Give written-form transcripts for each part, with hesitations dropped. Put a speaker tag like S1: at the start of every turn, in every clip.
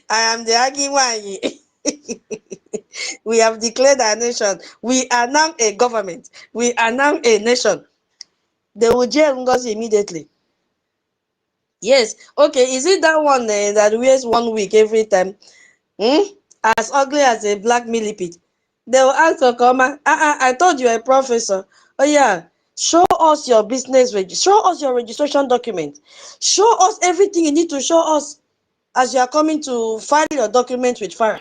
S1: I am the Agiwanyi. We have declared our nation. We are now a government. We are now a nation. They will jail Ngozi immediately. Yes. Okay. Is it that one that wears 1 week every time? As ugly as a black millipede. They will ask Okoma, I told you a professor. Oh yeah, show us your business, show us your registration document. Show us everything you need to show us as you are coming to file your document with Farah.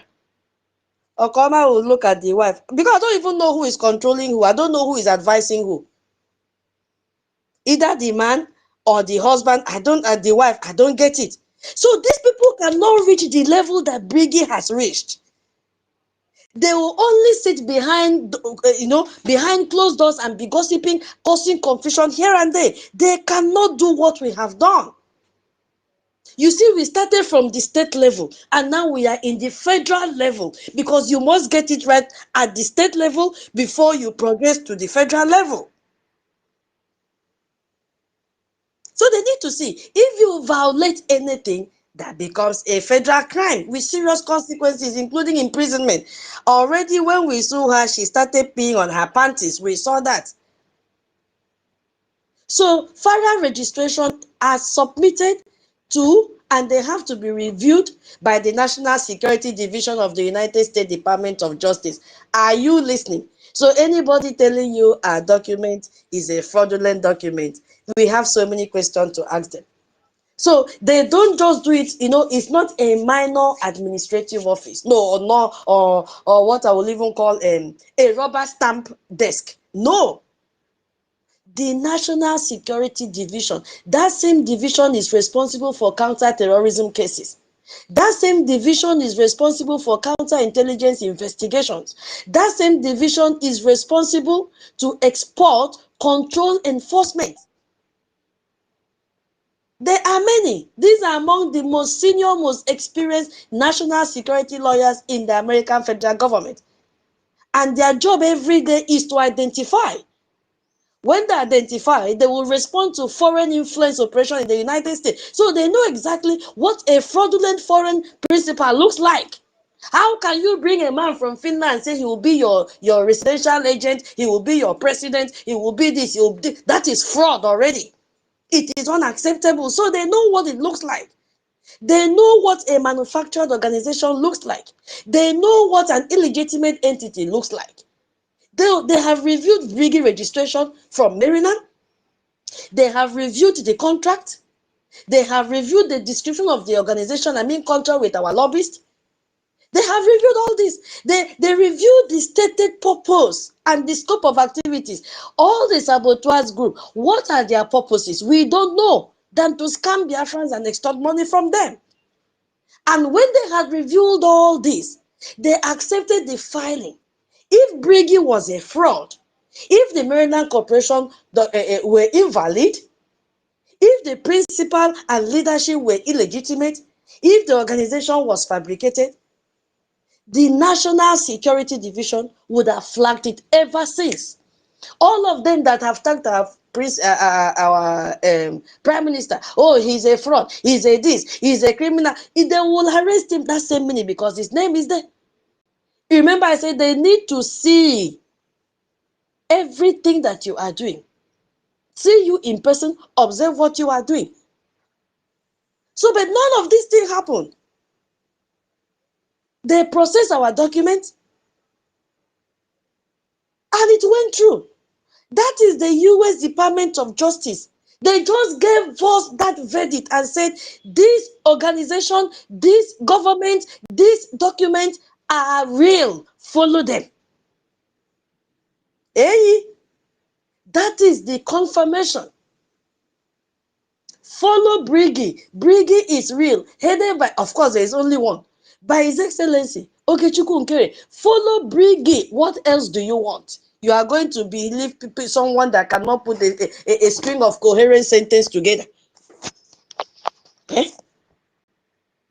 S1: Okoma will look at the wife. Because I don't even know who is controlling who. I don't know who is advising who. Either the man or the husband, the wife, I don't get it. So these people cannot reach the level that Briggy has reached. They will only sit behind, behind closed doors and be gossiping, causing confusion here and there. They cannot do what we have done. You see, we started from the state level and now we are in the federal level because you must get it right at the state level before you progress to the federal level. So they need to see, if you violate anything, that becomes a federal crime with serious consequences, including imprisonment. Already when we saw her, she started peeing on her panties. We saw that. So FARA registration are submitted to, and they have to be reviewed by the National Security Division of the United States Department of Justice. Are you listening? So anybody telling you a document is a fraudulent document, we have so many questions to ask them. So they don't just do it, it's not a minor administrative office. No, or what I will even call a rubber stamp desk. No. The National Security Division, that same division is responsible for counter-terrorism cases. That same division is responsible for counterintelligence investigations. That same division is responsible to export control enforcement. There are many. These are among the most senior, most experienced national security lawyers in the American federal government. And their job every day is to identify. When they identify, they will respond to foreign influence operation in the United States. So they know exactly what a fraudulent foreign principal looks like. How can you bring a man from Finland and say he will be your residential agent, he will be your president, he will be this, he will be this? That is fraud already. It is unacceptable. So they know what it looks like. They know what a manufactured organization looks like. They know what an illegitimate entity looks like. They have reviewed Briggy registration from Maryland. They have reviewed the contract. They have reviewed the description of the organization, contract with our lobbyist. They have reviewed all this. They reviewed the stated purpose and the scope of activities. All the saboteurs group, what are their purposes? We don't know than to scam Biafrans and extort money from them. And when they had reviewed all this, they accepted the filing. If Briggy was a fraud, if the Maryland Corporation were invalid, if the principal and leadership were illegitimate, if the organization was fabricated, the National Security Division would have flagged it ever since. All of them that have tagged our Prime Minister, oh, he's a fraud, he's a this, he's a criminal, they will arrest him that same minute because his name is there. Remember, I said they need to see everything that you are doing. See you in person, observe what you are doing. So, but none of these things happened. They processed our documents and it went through. That is the US Department of Justice. They just gave us that verdict and said, this organization, this government, these documents are real. Follow them. Hey, that is the confirmation. Follow Briggy. Briggy is real. Headed by, of course, there is only one. By His Excellency, Okechukwu NKERE. Follow Briggy. What else do you want? You are going to believe someone that cannot put a string of coherent sentence together. Eh?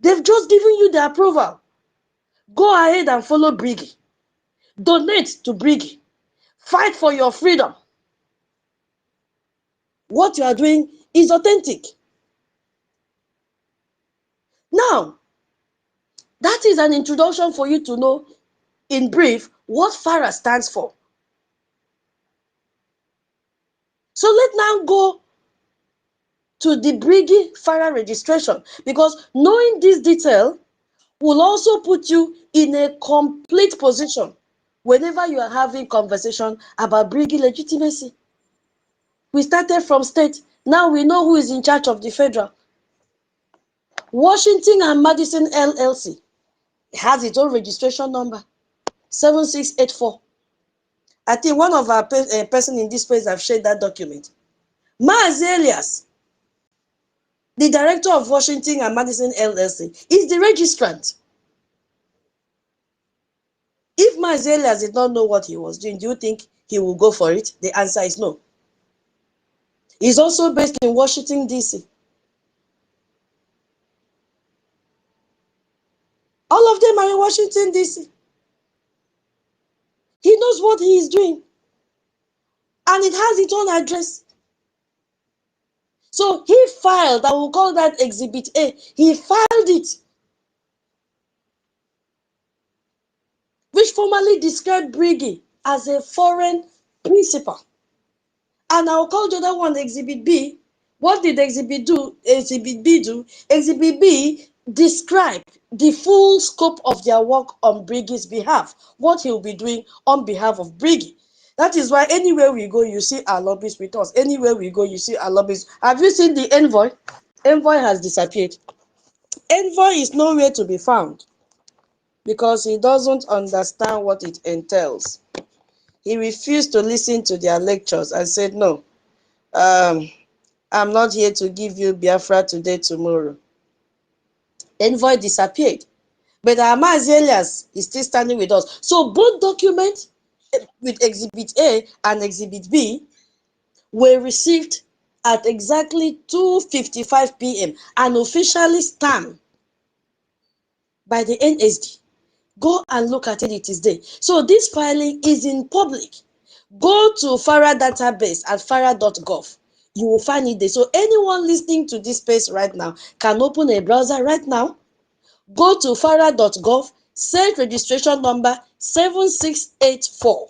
S1: They've just given you the approval. Go ahead and follow Briggy. Donate to Briggy. Fight for your freedom. What you are doing is authentic. Now, That is an introduction for you to know, in brief, what FARA stands for. So let's now go to the Brigi FARA registration, because knowing this detail will also put you in a complete position whenever you are having conversation about Brigi legitimacy. We started from state. Now we know who is in charge of the federal. Washington and Madison LLC has its own registration number, 7684. I think one of our person in this place have shared that document. Maaz Elias, the director of Washington and Madison LLC, is the registrant. If Maaz Elias did not know what he was doing, do you think he will go for it? The answer is no. He's also based in Washington, D.C. All of them are in Washington, D.C. He knows what he is doing. And it has its own address. So he filed, I will call that Exhibit A. He filed it, which formally described Brigi as a foreign principal. And I'll call the other one Exhibit B. What did Exhibit B do? Exhibit B described the full scope of their work on Brigi's behalf, what he'll be doing on behalf of Brigi. That is why anywhere we go, you see our lobbyists with us. Anywhere we go, you see our lobbyists. Have you seen the envoy? Envoy has disappeared. Envoy is nowhere to be found because he doesn't understand what it entails. He refused to listen to their lectures and said, no, I'm not here to give you Biafra today, tomorrow. Envoy disappeared. But Maaz Elias is still standing with us. So both documents with Exhibit A and Exhibit B were received at exactly 2:55 p.m. and officially stamped by the NSD. Go and look at it, it is there. So this filing is in public. Go to FARA database at fara.gov. You will find it there. So anyone listening to this space right now can open a browser right now. Go to fara.gov, search registration number 7684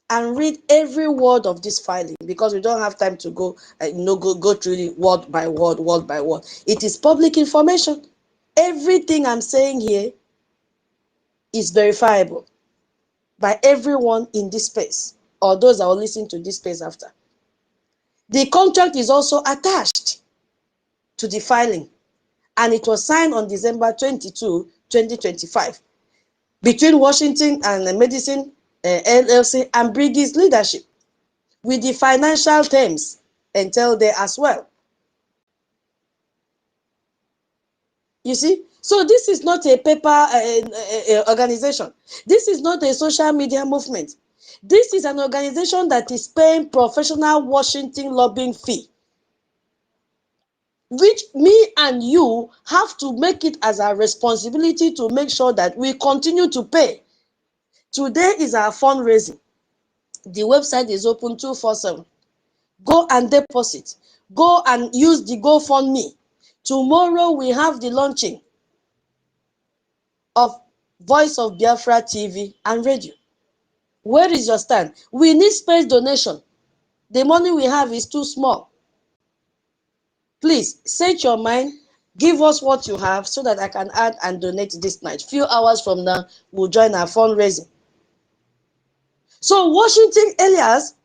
S1: and read every word of this filing, because we don't have time to go through it word by word, word by word. It is public information. Everything I'm saying here is verifiable by everyone in this space or those that will listen to this space after. The contract is also attached to the filing, and it was signed on December 22, 2025 between Washington and Madison LLC and Brigi's leadership, with the financial terms entailed there as well. You see? So this is not a paper organization. This is not a social media movement. This is an organization that is paying professional Washington lobbying fee, which me and you have to make it as our responsibility to make sure that we continue to pay. Today is our fundraising. The website is open 247. Go and deposit. Go and use the GoFundMe. Tomorrow we have the launching of Voice of Biafra TV and radio. Where is your stand? We need space donation. The money we have is too small. Please set your mind, give us what you have so that I can add and donate this night. Few hours from now, we'll join our fundraising. So Washington Elias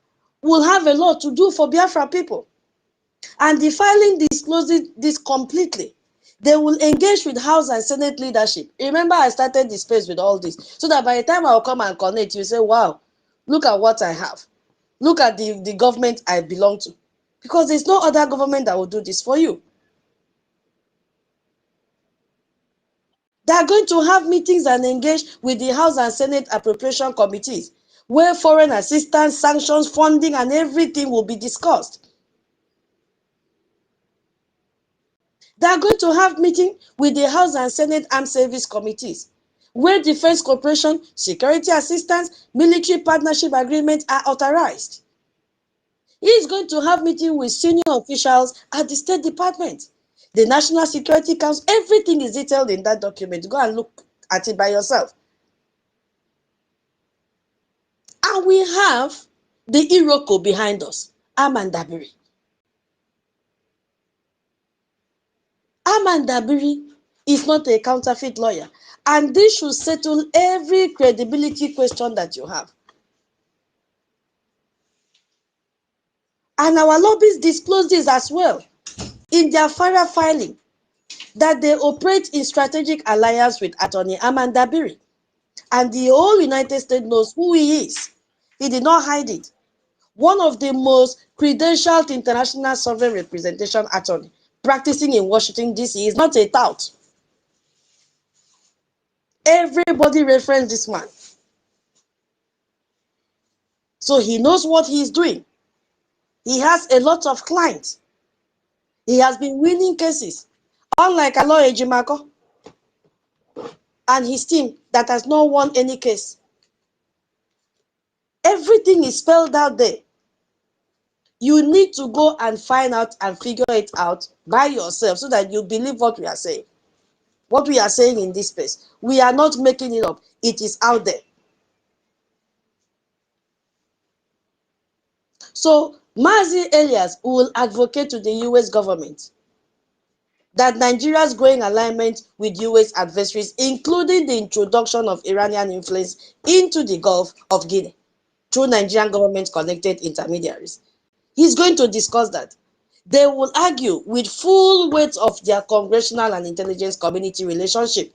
S1: will have a lot to do for Biafra people. And the filing discloses this completely. They will engage with House and Senate leadership. Remember, I started the space with all this, so that by the time I'll come and connect, you say, wow, look at what I have. Look at the government I belong to. Because there's no other government that will do this for you. They are going to have meetings and engage with the House and Senate appropriation committees, where foreign assistance, sanctions, funding, and everything will be discussed. They are going to have meeting with the House and Senate Armed Service Committees, where defense cooperation, security assistance, military partnership agreements are authorized. He is going to have meeting with senior officials at the State Department. the National Security Council, everything is detailed in that document. Go and look at it by yourself. And we have the Iroko behind us, Arman Dabiri. Arman Dabiri is not a counterfeit lawyer. And this should settle every credibility question that you have. And our lobbyists disclose this as well in their FARA filing, that they operate in strategic alliance with Attorney Arman Dabiri. And the whole United States knows who he is. He did not hide it. One of the most credentialed international sovereign representation attorney practicing in Washington, D.C. is not a tout. Everybody referenced this man. So he knows what he is doing. He has a lot of clients. He has been winning cases. Unlike Aloy Ejimako and his team that has not won any case. Everything is spelled out there. You need to go and find out and figure it out by yourself so that you believe what we are saying. What we are saying in this space. We are not making it up. It is out there. So, Mazi Elias will advocate to the US government that Nigeria's growing alignment with US adversaries, including the introduction of Iranian influence into the Gulf of Guinea through Nigerian government-connected intermediaries. He's going to discuss that. They will argue with full weight of their congressional and intelligence community relationship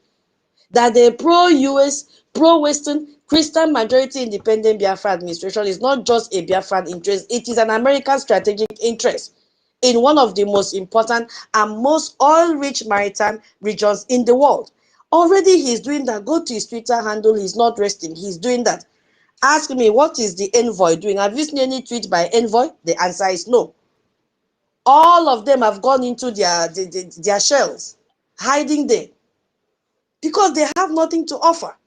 S1: that the pro-US, pro-Western, Christian majority independent Biafra administration is not just a Biafran interest, it is an American strategic interest in one of the most important and most oil-rich maritime regions in the world. Already he's doing that. Go to his Twitter handle, he's not resting, he's doing that. Ask me, what is the envoy doing? Have you seen any tweet by envoy? The answer is no. All of them have gone into their shells, hiding there, because they have nothing to offer.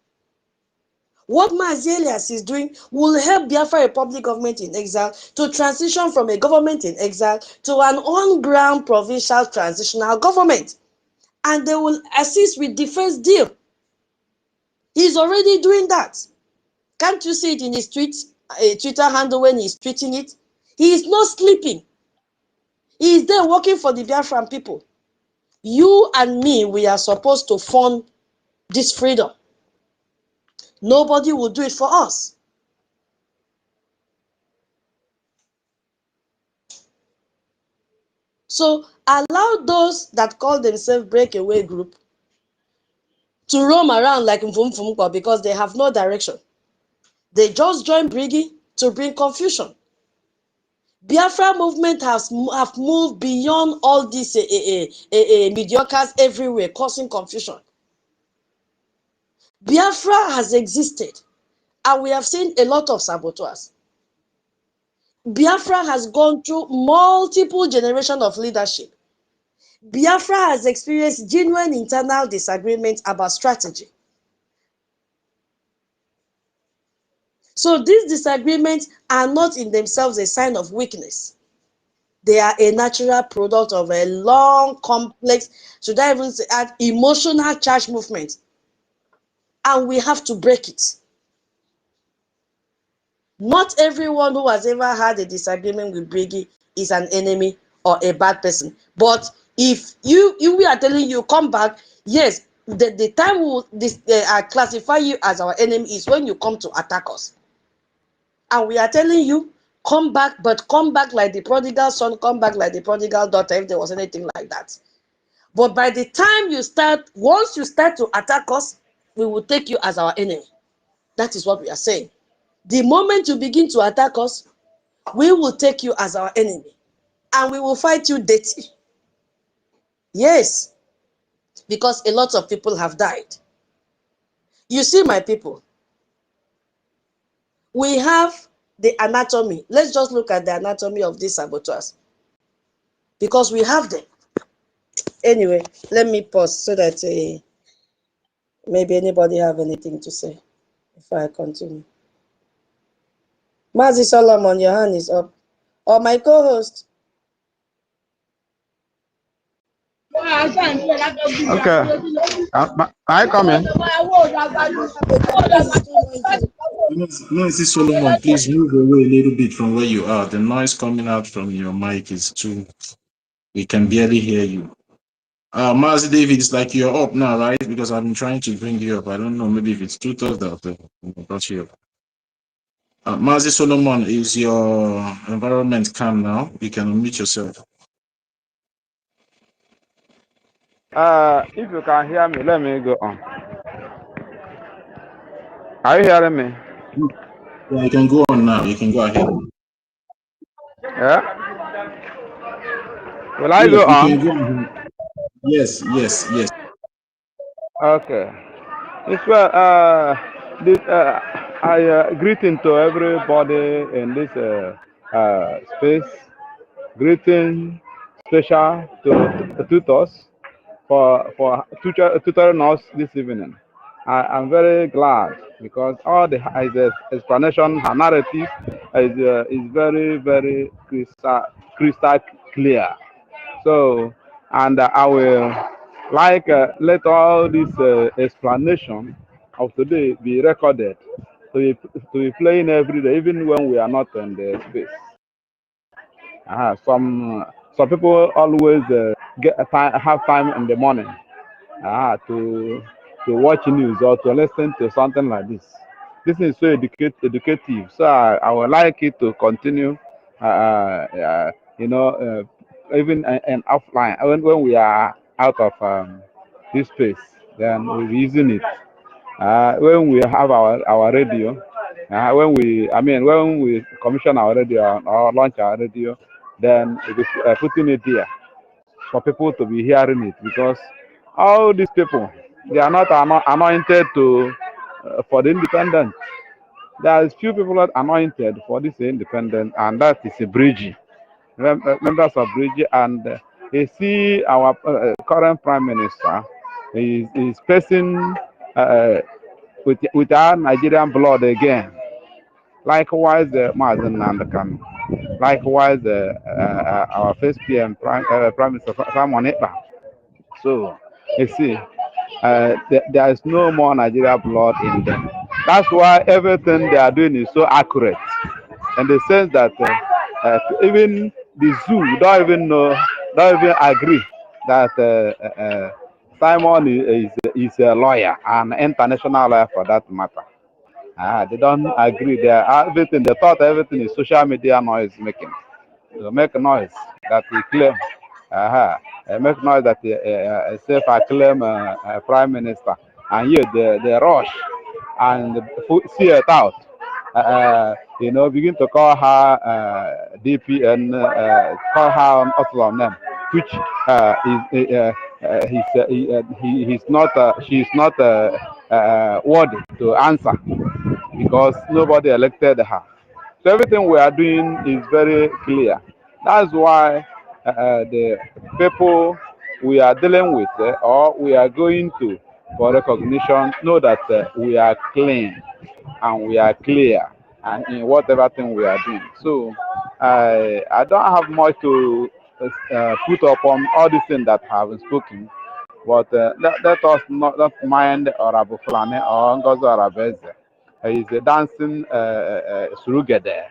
S1: What Mazi Elias is doing will help Biafra Republic government in exile to transition from a government in exile to an on-ground provincial transitional government. And they will assist with defense deal. He's already doing that. Can't you see it in his Twitter handle when he's tweeting it? He is not sleeping. He is there working for the Biafran people. You and me, we are supposed to fund this freedom. Nobody will do it for us. So allow those that call themselves breakaway group to roam around like Mfumfumkwa because they have no direction. They just join Briggy to bring confusion. Biafra movement have moved beyond all these mediocres everywhere, causing confusion. Biafra has existed, and we have seen a lot of saboteurs. Biafra has gone through multiple generations of leadership. Biafra has experienced genuine internal disagreements about strategy. So these disagreements are not in themselves a sign of weakness. They are a natural product of a long, complex, should I even say, emotional charge movement. And we have to break it. Not everyone who has ever had a disagreement with Briggy is an enemy or a bad person. But if we are telling you, come back, yes, the time we will classify you as our enemy is when you come to attack us. And we are telling you, come back, but come back like the prodigal son, come back like the prodigal daughter, if there was anything like that. But by the time once you start to attack us, we will take you as our enemy. That is what we are saying. The moment you begin to attack us, we will take you as our enemy. And we will fight you dirty. Yes, because a lot of people have died. You see, my people, we have the anatomy. Let's just look at the anatomy of these saboteurs. Because we have them. Anyway, let me pause so that maybe anybody have anything to say before I continue. Mazi Solomon, your hand is up. Or my co-host.
S2: Okay. I come in.
S3: Noisy Solomon, please move away a little bit from where you are. The noise coming out from your mic is too. We can barely hear you. Mazi David, it's like you're up now, right? Because I've been trying to bring you up. I don't know, maybe if it's too tough that brought you up. Mazi Solomon, is your environment calm now? You can unmute yourself.
S2: If you can hear me, let me go on. Are you hearing me?
S3: Yeah, you can go on now. You can go ahead.
S2: Yeah. Will I
S3: Yes,
S2: go
S3: you
S2: on?
S3: can go on. Yes, yes, yes.
S2: Okay. It's well. This, greeting to everybody in this space. Greeting special to the tutors for tutoring us this evening. I'm very glad because all the explanation, her narrative is very crystal clear. So, and I will like let all this explanation of today be recorded to be playing every day, even when we are not in the space. Some people always have time in the morning to watch news or to listen to something like this. This is so educative. So I would like it to continue. You know, even and offline when we are out of this space, then we'll be using it. When we have our radio, when we commission our radio or launch our radio, then we'll be putting it there for people to be hearing it because all these people they are not anointed to for the independent. There is few people that are anointed for this independent, and that is a bridge members of bridge, and they see our current prime minister is facing with our Nigerian blood again. Likewise, Mazen Nandakan. Likewise, our first PM, Prime Minister Simon Ekpa. So, you see, there is no more Nigeria blood in them. That's why everything they are doing is so accurate, in the sense that even the zoo don't even agree that Simon is a lawyer, an international lawyer for that matter. They don't agree. They thought everything is social media noise making. To make noise that he claim, make noise that he self-acclaim prime minister, and yet they rush and see it out. Begin to call her DPN, call her Ottoman name, which he's not, she's not worthy to answer because nobody elected her. So everything we are doing is very clear. That's why the people we are dealing with or we are going to for recognition know that we are clean and we are clear and in whatever thing we are doing. So I don't have much to put upon all these things that have been spoken. But let us not mind Orabu Fulani or Ngozi Arabeze. He's a dancing surugede.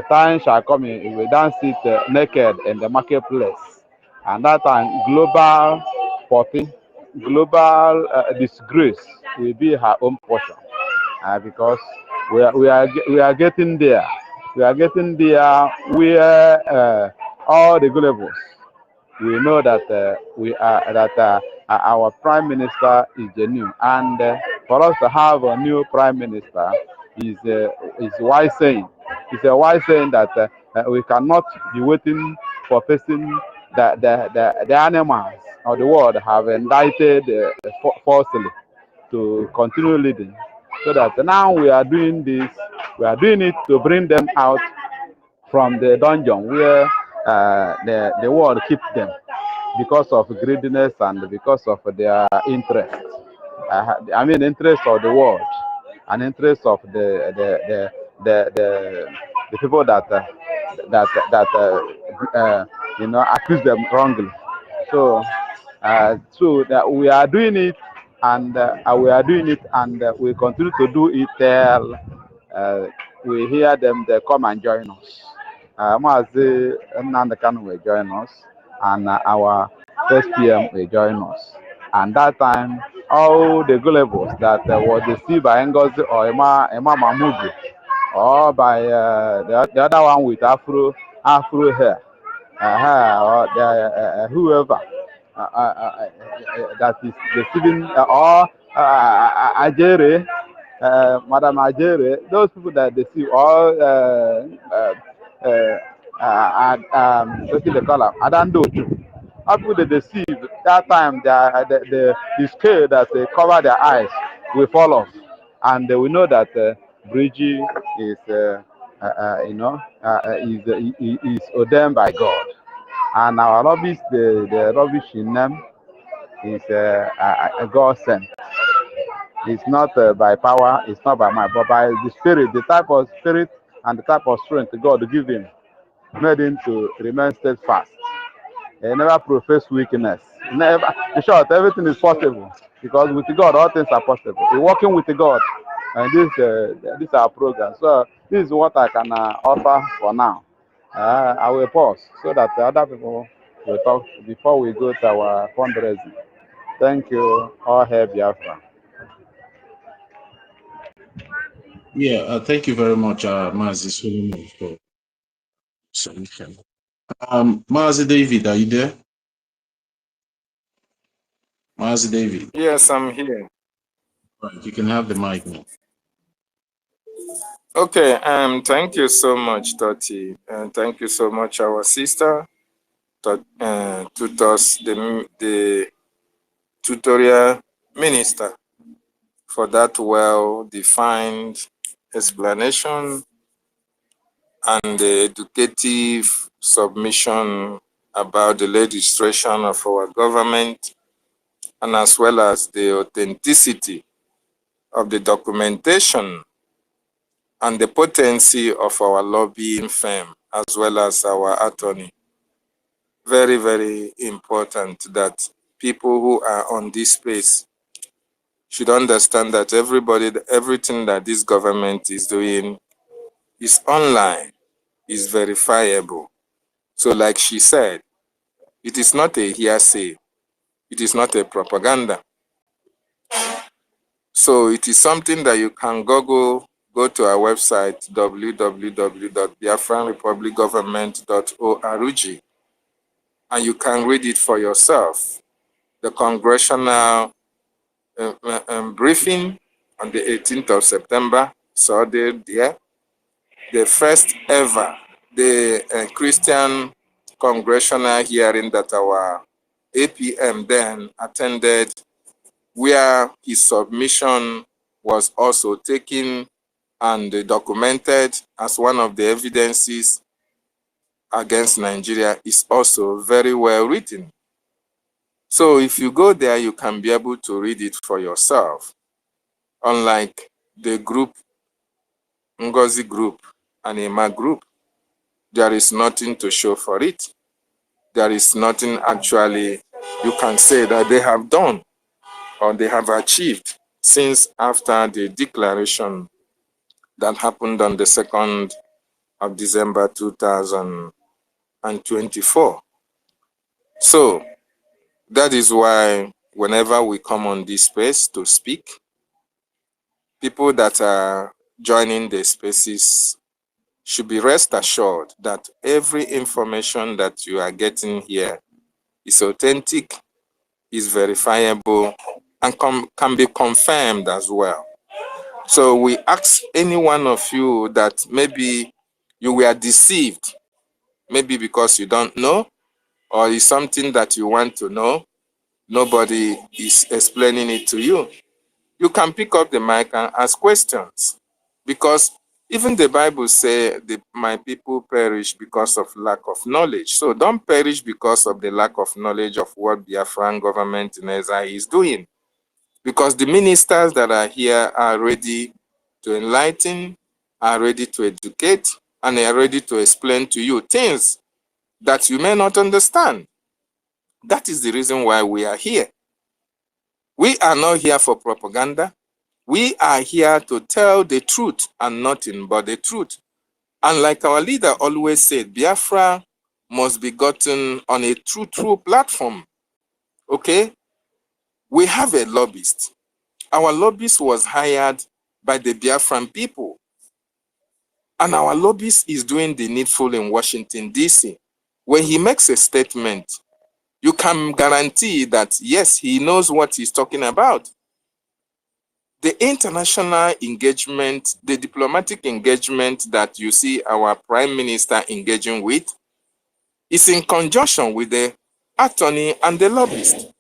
S2: Time shall come, he will dance it naked in the marketplace. And that time, global poverty, global disgrace will be her own portion. Because we are getting there. We are getting there where all the gullables we know that our prime minister is genuine, and for us to have a new prime minister is wise saying. It's a wise saying that we cannot be waiting for person that the animals of the world have indicted falsely to continue leading. So that now we are doing this, we are doing it to bring them out from the dungeon where the world keeps them because of greediness and because of their interest. Interest of the world and interest of the people that accuse them wrongly. So So that we are doing it, and we continue to do it till we hear them. They come and join us. Mazi NNAMDI KANU will join us, and our first PM will join us. And that time, all the gullibles that were deceived by Ngozi or Emma Mamudu, or by the other one with Afro hair, or whoever that is deceiving, or Ajere, Madam Ajere, those people that deceive, all what do they call them? Adandoju. How people they deceive, that time the scale that they cover their eyes will fall off, and they will know that Bridgie is, is ordained by God. And our rubbish, the rubbish in them is a God sent. It's not by power, it's not by might, but by the spirit, the type of spirit and the type of strength God give him, made him to remain steadfast. He never profess weakness. Never. In short, everything is possible because with God, all things are possible. We're working with God, and this is our program. So this is what I can offer for now. I will pause so that the other people will talk before we go to our fundraising. Thank you. All hail Biafra.
S3: Yeah, thank you very much, Mazi Solomon, for submission. Mazi David, are you there? Mazi David.
S4: Yes, I'm here.
S3: Right, you can have the mic now.
S4: Okay, thank you so much, Toti, and thank you so much, our sister, tutors, the tutorial minister, for that well-defined explanation and the educative submission about the legislation of our government, and as well as the authenticity of the documentation and the potency of our lobbying firm, as well as our attorney. Very, very important that people who are on this space should understand that everything that this government is doing is online, is verifiable. So like she said, it is not a hearsay, it is not a propaganda. So it is something that you can go to our website, www.biafranrepublicgovernment.org, and you can read it for yourself. The congressional briefing on the 18th of September, saw there, the first ever, the Christian congressional hearing that our APM then attended, where his submission was also taken and documented as one of the evidences against Nigeria, is also very well written. So if you go there, you can be able to read it for yourself. Unlike the group, Ngozi group and Emma group, there is nothing to show for it. There is nothing actually you can say that they have done or they have achieved since after the declaration that happened on the 2nd of December 2024. So that is why whenever we come on this space to speak, people that are joining the spaces should be rest assured that every information that you are getting here is authentic, is verifiable, and can be confirmed as well. So we ask any one of you that maybe you were deceived, maybe because you don't know, or is something that you want to know, nobody is explaining it to you. You can pick up the mic and ask questions, because even the Bible says my people perish because of lack of knowledge. So don't perish because of the lack of knowledge of what the Biafran government in exile is doing, because the ministers that are here are ready to enlighten, are ready to educate, and are ready to explain to you things that you may not understand. That is the reason why we are here. We are not here for propaganda. We are here to tell the truth and nothing but the truth. And like our leader always said, Biafra must be gotten on a true platform. Okay? We have a lobbyist. Our lobbyist was hired by the Biafran people. And our lobbyist is doing the needful in Washington, D.C. When he makes a statement, you can guarantee that, yes, he knows what he's talking about. The international engagement, the diplomatic engagement that you see our prime minister engaging with is in conjunction with the attorney and the lobbyist.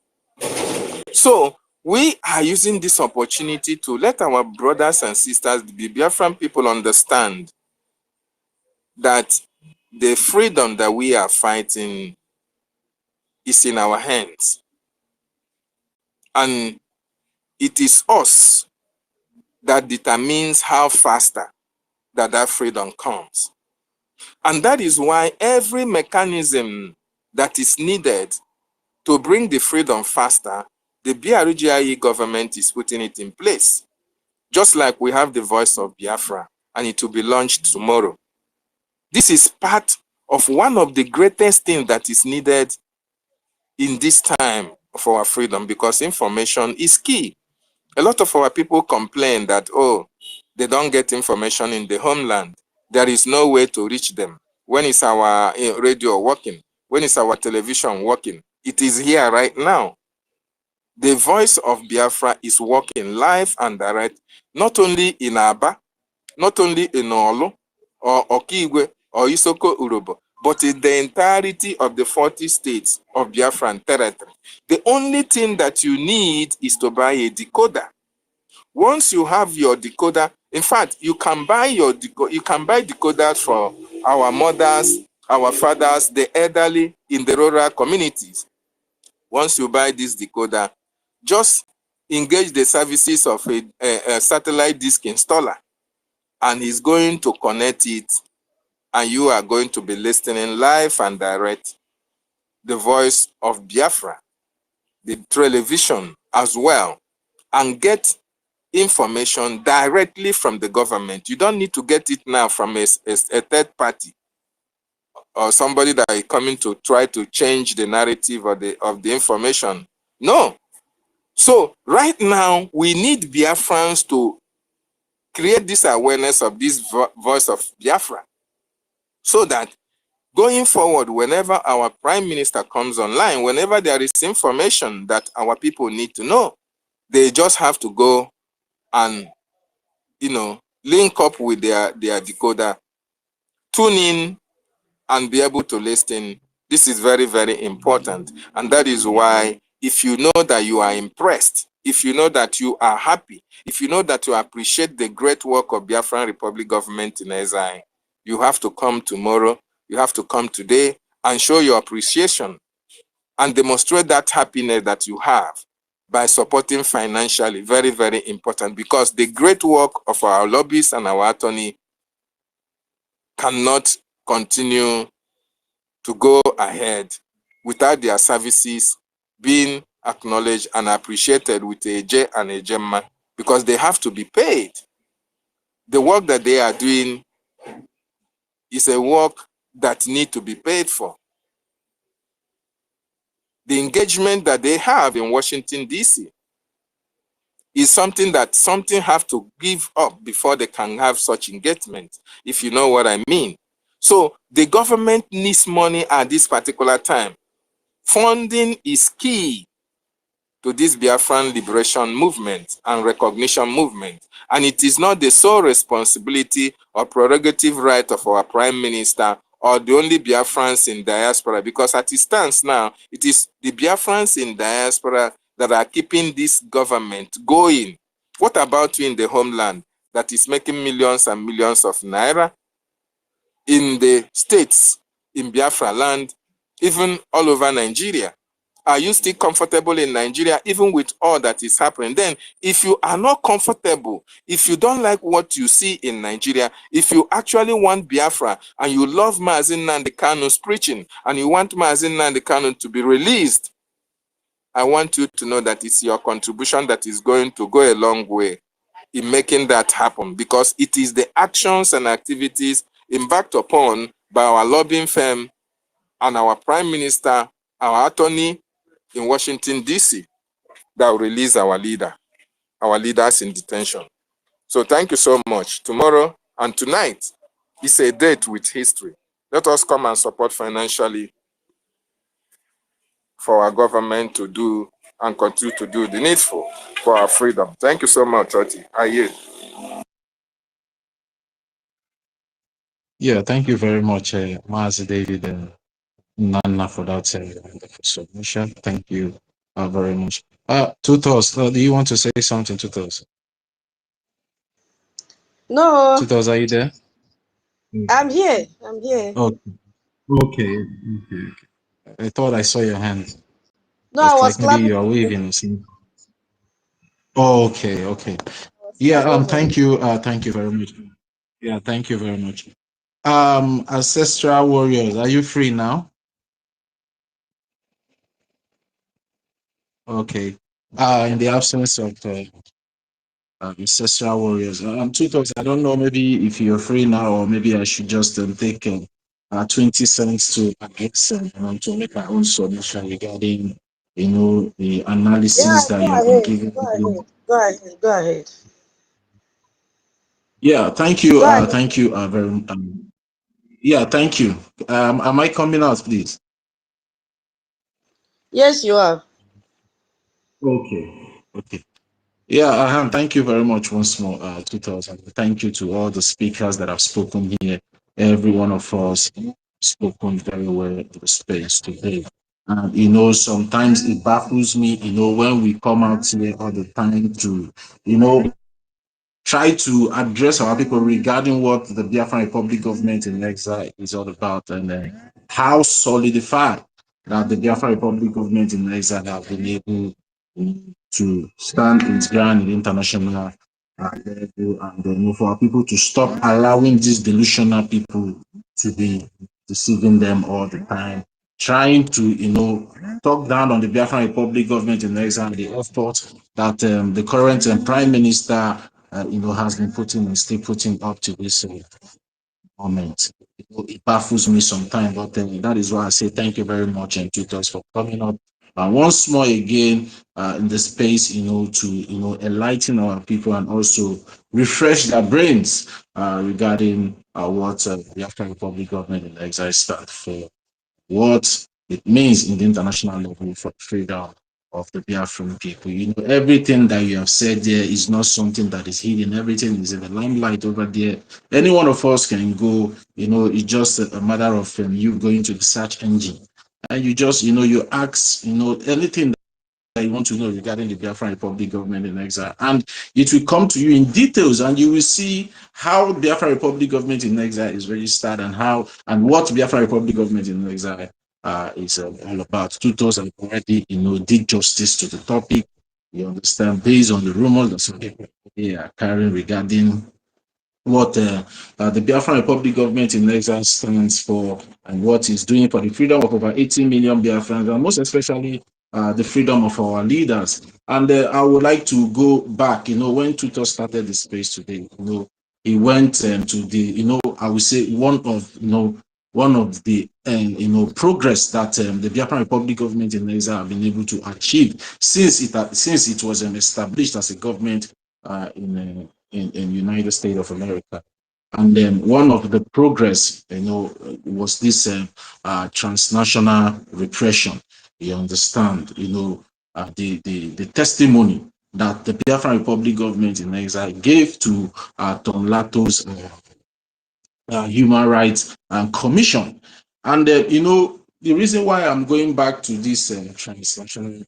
S4: So we are using this opportunity to let our brothers and sisters, the Biafran people, understand that the freedom that we are fighting is in our hands. And it is us that determines how faster that freedom comes. And that is why every mechanism that is needed to bring the freedom faster, the BRGIE government is putting it in place. Just like we have the Voice of Biafra, and it will be launched tomorrow. This is part of one of the greatest things that is needed in this time of our freedom, because information is key. A lot of our people complain that, oh, they don't get information in the homeland. There is no way to reach them. When is our radio working? When is our television working? It is here right now. The Voice of Biafra is working live and direct, not only in Aba, not only in Olu, or Okigwe, or Isoko Urobo, but in the entirety of the 40 states of Biafran territory. The only thing that you need is to buy a decoder. Once you have your decoder, in fact, you can buy decoders for our mothers, our fathers, the elderly in the rural communities. Once you buy this decoder, just engage the services of a satellite disk installer, and he's going to connect it, and you are going to be listening live and direct the Voice of Biafra, the television as well, and get information directly from the government. You don't need to get it now from a third party or somebody that is coming to try to change the narrative of the information. No. So right now, we need Biafrans to create this awareness of this Voice of Biafra, so that going forward, whenever our prime minister comes online, whenever there is information that our people need to know, they just have to go and, link up with their decoder, tune in, and be able to listen. This is very, very important. And that is why, if you know that you are impressed, if you know that you are happy, if you know that you appreciate the great work of Biafran Republic government in exile, you have to come tomorrow, you have to come today and show your appreciation and demonstrate that happiness that you have by supporting financially. Very, very important, because the great work of our lobbyists and our attorney cannot continue to go ahead without their services being acknowledged and appreciated with a J and a Gemma, because they have to be paid. The work that they are doing is a work that needs to be paid for. The engagement that they have in Washington, D.C. is something that have to give up before they can have such engagement, if you know what I mean. So the government needs money at this particular time. Funding is key to this Biafran liberation movement and recognition movement. And it is not the sole responsibility or prerogative right of our prime minister or the only Biafrans in diaspora, because as it stands now, it is the Biafrans in diaspora that are keeping this government going. What about you in the homeland that is making millions and millions of naira? In the states, in Biafra land, even all over Nigeria? Are you still comfortable in Nigeria, even with all that is happening? Then, if you are not comfortable, if you don't like what you see in Nigeria, if you actually want Biafra and you love NNAMDI KANU's preaching and you want NNAMDI KANU to be released, I want you to know that it's your contribution that is going to go a long way in making that happen, because it is the actions and activities embarked upon by our lobbying firm and our Prime Minister, our attorney in Washington, D.C., that will release our leaders in detention. So thank you so much. Tomorrow and tonight is a date with history. Let us come and support financially for our government to do and continue to do the needful for our freedom. Thank you so much, Oti. I yield.
S3: Yeah, thank you very much, Mazi David and Nana, for that wonderful submission. Thank you very much. Tutos, do you want to say something, Tutos?
S1: No,
S3: Tutos, are you there?
S1: I'm here. I'm here.
S3: Okay, okay, okay. I thought I saw your hand.
S1: No, I
S3: It's
S1: was
S3: like maybe
S1: clapping.
S3: you are waving or something. Oh, okay, okay.
S1: I was
S3: Yeah,
S1: clapping for you.
S3: thank you very much. Yeah, thank you very much. Ancestral warriors, are you free now? Okay. In the absence of ancestral warriors, two talks. I don't know. Maybe if you're free now, or maybe I should just take 20 cents to address to make my own submission regarding, the
S1: Yeah,
S3: analysis that
S1: go
S3: you have been
S1: ahead.
S3: giving.
S1: Go ahead. Go ahead. Go ahead.
S3: Yeah, thank you.
S1: Go ahead.
S3: Thank you very. Yeah, thank you. Am I coming out, please?
S1: Yes, you are.
S3: Okay. Okay. Yeah, thank you very much once more, 2000. Thank you to all the speakers that have spoken here. Every one of us spoken very well in the space today. And, sometimes it baffles me, when we come out here all the time to, try to address our people regarding what the Biafran Republic government in exile is all about, and how solidified that the Biafran Republic government in exile have been able to stand its ground in international level, and for our people to stop allowing these delusional people to be deceiving them all the time, trying to, talk down on the Biafran Republic government in exile, and the effort that the current Prime Minister has been putting and still putting up to this moment. It baffles me sometimes, but that is why I say thank you very much, and tutors, for coming up once more again in the space, to enlighten our people and also refresh their brains regarding what the African Republic government in exile stand for, what it means in the international level for freedom of the Biafran people. Everything that you have said there is not something that is hidden. Everything is in the limelight over there. Any one of us can go, it's just a matter of you going to the search engine. And you just, you ask, anything that you want to know regarding the Biafran Republic government in exile, and it will come to you in details, and you will see how Biafran Republic government in exile is registered, and what Biafran Republic government in exile is all about. Tutors have already, did justice to the topic. You understand, based on the rumors that some people are carrying regarding what the Biafran Republic government in exile stands for, and what it's doing for the freedom of over 80 million Biafrans, and most especially the freedom of our leaders. And I would like to go back, when Tutor started the space today, he went to the, I would say one of the progress that the Biafran Republic government in exile have been able to achieve since it was established as a government in United States of America. And then one of the progress, was this transnational repression. You understand, the testimony that the Biafran Republic government in exile gave to Tom Lato's Human Rights Commission. And, the reason why I'm going back to this transnational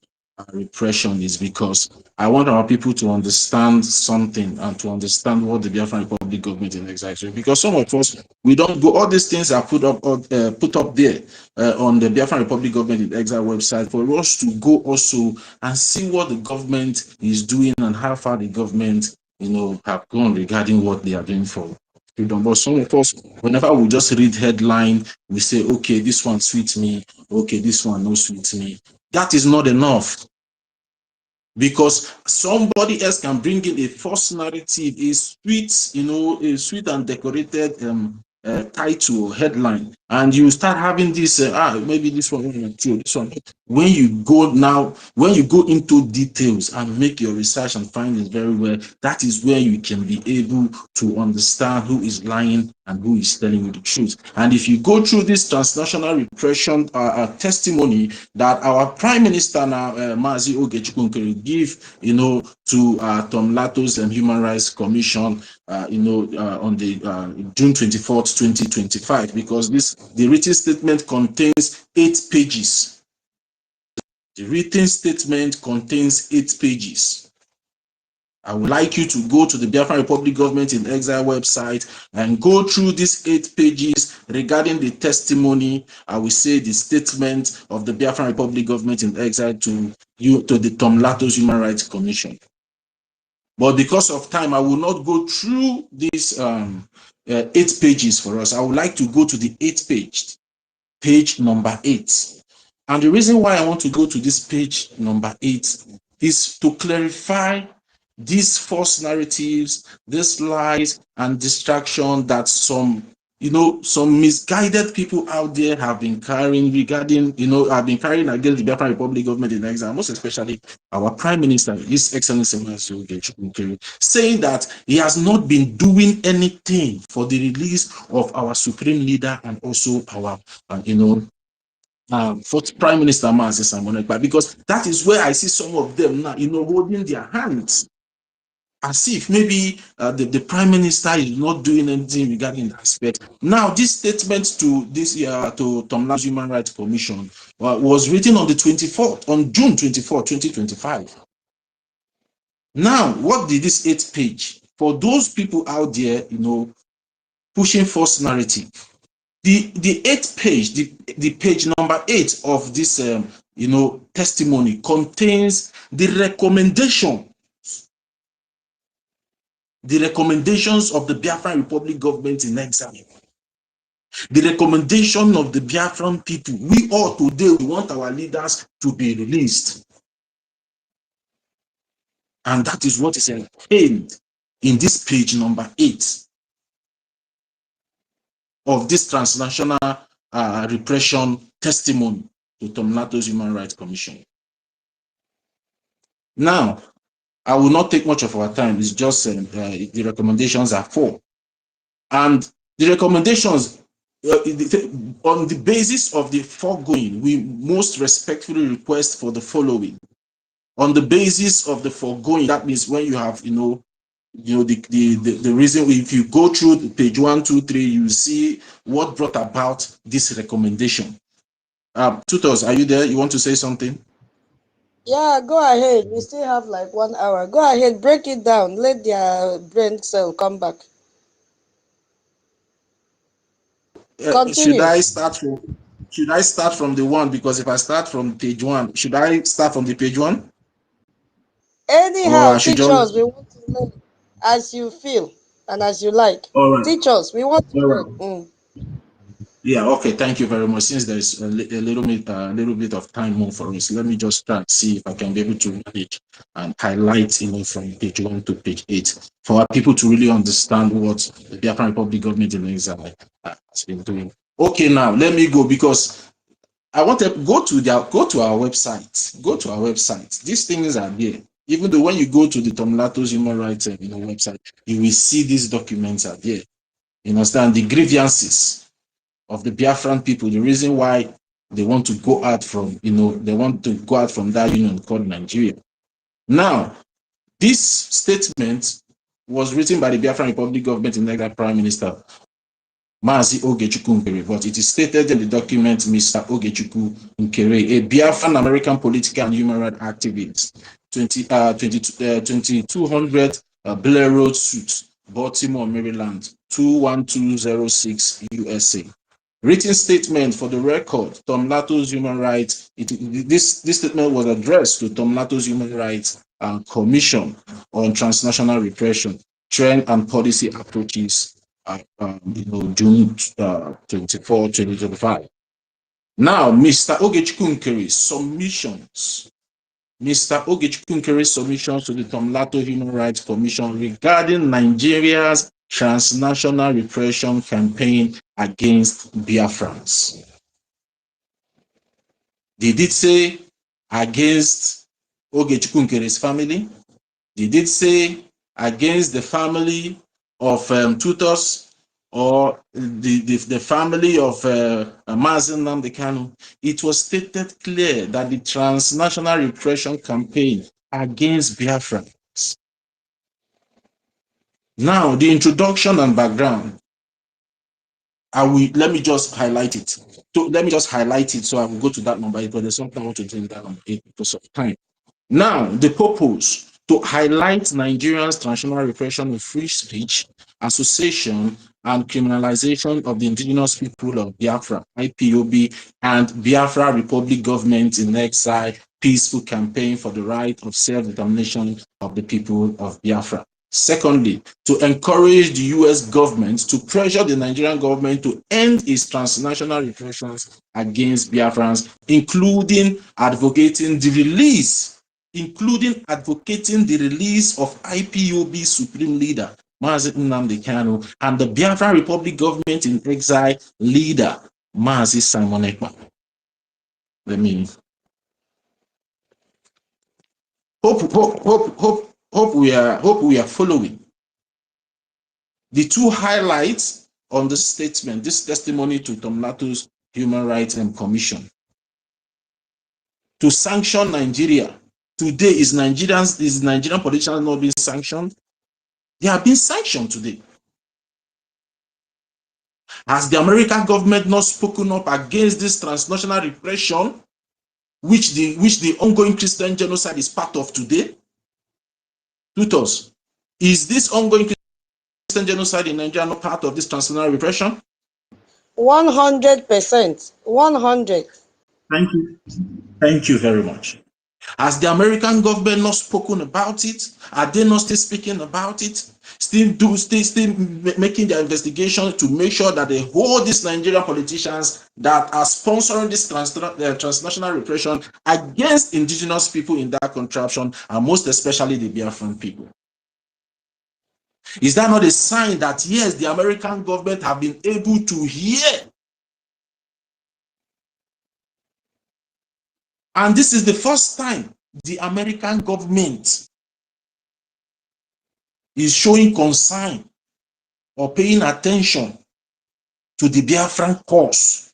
S3: repression is because I want our people to understand something, and to understand what the Biafran Republic government in exile is doing. Because some of us, we don't go, all these things are put up there on the Biafran Republic government in exile website, for us to go also and see what the government is doing and how far the government, have gone regarding what they are doing for freedom. But some of us, whenever we just read headline, we say, okay, this one suits me, okay, this one no suits me. That is not enough. because somebody else can bring in a false narrative, a sweet, a sweet and decorated title or headline, and you start having this maybe this one true, this one. When you go into details and make your research and find it very well, that is where you can be able to understand who is lying and who is telling you the truth. And if you go through this transnational repression testimony that our Prime Minister now, Mazi Ogechukwu Nkeri, give, to Tom Lato's Human Rights Commission, on the June 24th, 2025, because the written statement contains 8 pages. The written statement contains 8 pages. I would like you to go to the Biafran Republic Government in Exile website and go through these 8 pages regarding the testimony, I will say the statement of the Biafran Republic Government in Exile to the Tom Lato's Human Rights Commission. But because of time, I will not go through these 8 pages for us. I would like to go to the 8th page number 8. And the reason why I want to go to this page number 8 is to clarify these false narratives, these lies and distraction that some misguided people out there have been carrying regarding, have been carrying against the Biafran Republic Government in Exile, most especially our Prime Minister, His Excellency Mazi Ogechukwu Nkeri, saying that he has not been doing anything for the release of our Supreme Leader and also our, fourth Prime Minister Mazi Simon Ekpa, because that is where I see some of them now, holding their hands as if maybe the Prime Minister is not doing anything regarding that aspect. Now, this statement to Tom Lato's Human Rights Commission was written on June 24, 2025. Now, what did this 8th page? For those people out there, pushing false narrative, the 8th page, the page number 8 of this, testimony contains the recommendations of the Biafran Republic Government in Exile. The recommendation of the Biafran people. We all today, we want our leaders to be released. And that is what is contained in this page number 8 of this transnational repression testimony to Tom Lato's Human Rights Commission. Now, I will not take much of our time. It's just the recommendations are 4. And the recommendations, on the basis of the foregoing, we most respectfully request for the following. On the basis of the foregoing, that means when you have, the reason, if you go through page 1, 2, 3, you see what brought about this recommendation. Tutors, are you there? You want to say something?
S1: Yeah, go ahead. We still have like 1 hour. Go ahead, break it down. Let their brain cell come back.
S3: Should
S1: Continue.
S3: I start from the 1? Because if I start from page 1, should I start from the page 1? Or
S1: Anyhow,
S3: I should
S1: teach
S3: just...
S1: us. We want to learn as you feel and as you like.
S3: All right.
S1: Teach us. We want to
S3: All
S1: learn.
S3: Yeah, okay, thank you very much. Since there's a little bit of time more for us, let me just try and see if I can be able to manage and highlight, from page 1 to page 8 for our people to really understand what the Biafran Republic Government in Exile has been doing. Okay, now let me go, because I want to go to our website. Go to our website. These things are there. Even though when you go to the Tom Lato's Human Rights website, you will see these documents are there. You understand the grievances of the Biafran people, the reason why they want to go out from, that union called Nigeria. Now, this statement was written by the Biafran Republic Government in Exile Prime Minister Mazi Ogechukwu Nkeri, but it is stated in the document Mr. Ogechukwu Nkeri, a Biafran American political and human rights activist, 2200 Blair Road Suite, Baltimore, Maryland, 21206 USA. Written statement for the record, Tom Lato's Human Rights. This statement was addressed to Tom Lato's Human Rights Commission on Transnational Repression, Trend and Policy Approaches, June 24, 2025. Now, Mr. Ogechukwu Nkeri's submissions Mr. Ogechukwu NKERE's submissions to the Tomlato Human Rights Commission regarding Nigeria's transnational repression campaign against Biafrans. Did it say against Ogechukwu NKERE's family? Did it say against the family of tutors or the family of Mazi Nnamdi Kanu? It was stated clear that the transnational repression campaign against Biafra. Now, the introduction and background. Let me just highlight it. Let me just highlight it so I will go to that number because there's something I want to do in that number 8 because of time. Now, the purpose to highlight Nigeria's transnational repression of free speech, association, and criminalization of the indigenous people of Biafra, IPOB, and Biafra Republic Government in Exile, peaceful campaign for the right of self-determination of the people of Biafra. Secondly, to encourage the US government to pressure the Nigerian government to end its transnational repressions against Biafrans, including advocating the release of IPOB Supreme Leader Mazi Nnamdi Kanu and the Biafra Republic Government in Exile leader Mazi Simon Ekpa. Hope we are following. The two highlights on this statement, this testimony to Tomlato's Human Rights Commission. To sanction Nigeria. Today, is Nigerian politicians not being sanctioned? They are being sanctioned today. Has the American government not spoken up against this transnational repression, which the ongoing Christian genocide is part of today? Tutors, is this ongoing Christian genocide in Nigeria not part of this transnational repression?
S1: 100%. 100.
S3: Thank you very much. Has the American government not spoken about it? Are they not still speaking about it? Still making their investigation to make sure that they hold these Nigerian politicians that are sponsoring this transnational repression against indigenous people in that contraption, and most especially the Biafran people? Is that not a sign that yes, the American government have been able to hear? And this is the first time the American government is showing concern or paying attention to the Biafran cause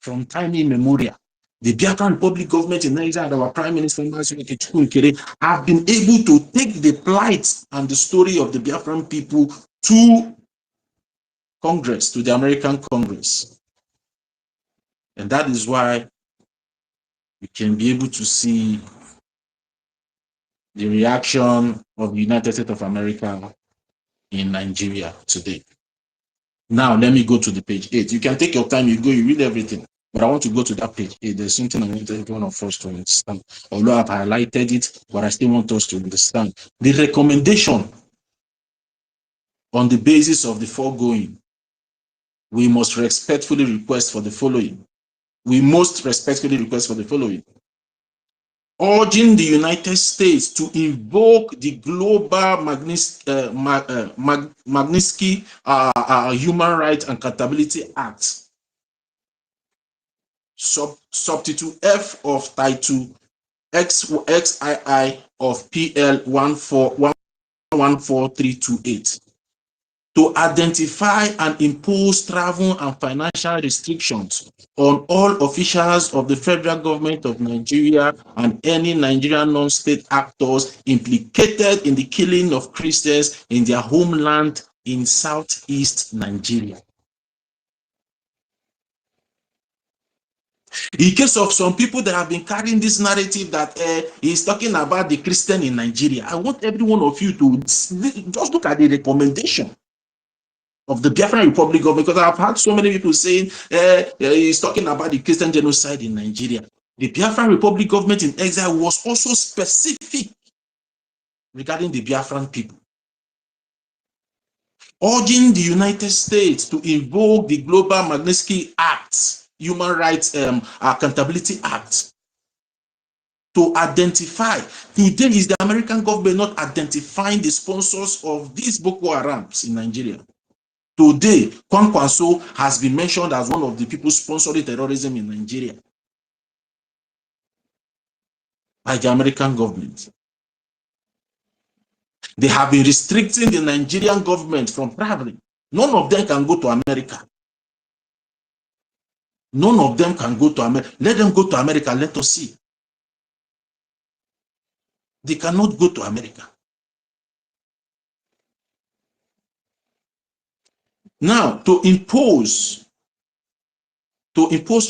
S3: from time immemorial. The Biafran Republic government in Nigeria and our Prime Minister Kpuff have been able to take the plight and the story of the Biafran people to Congress, to the American Congress. And that is why we can be able to see the reaction of the United States of America in Nigeria today. Now, let me go to the page 8. You can take your time, you read everything. But I want to go to that page 8. There's something I want every one of us to understand. Although I've highlighted it, but I still want us to understand. The recommendation on the basis of the foregoing, we must respectfully request for the following. Urging the United States to invoke the Global Magnitsky Human Rights and Accountability Act, subtitle F of Title XII of PL 14328, to identify and impose travel and financial restrictions on all officials of the federal government of Nigeria and any Nigerian non-state actors implicated in the killing of Christians in their homeland in southeast Nigeria. In case of some people that have been carrying this narrative that he's talking about the Christian in Nigeria, I want every one of you to just look at the recommendation of the Biafran Republic government, because I've had so many people saying he's talking about the Christian genocide in Nigeria. The Biafran Republic government in exile was also specific regarding the Biafran people, urging the United States to invoke the Global Magnitsky Act, Human Rights Accountability Act, to identify. Today, is the American government not identifying the sponsors of these Boko Harams in Nigeria? Today, Kwankwaso has been mentioned as one of the people sponsoring terrorism in Nigeria by the American government. They have been restricting the Nigerian government from traveling. None of them can go to America. None of them can go to America. Let them go to America. Let us see. They cannot go to America. Now, to impose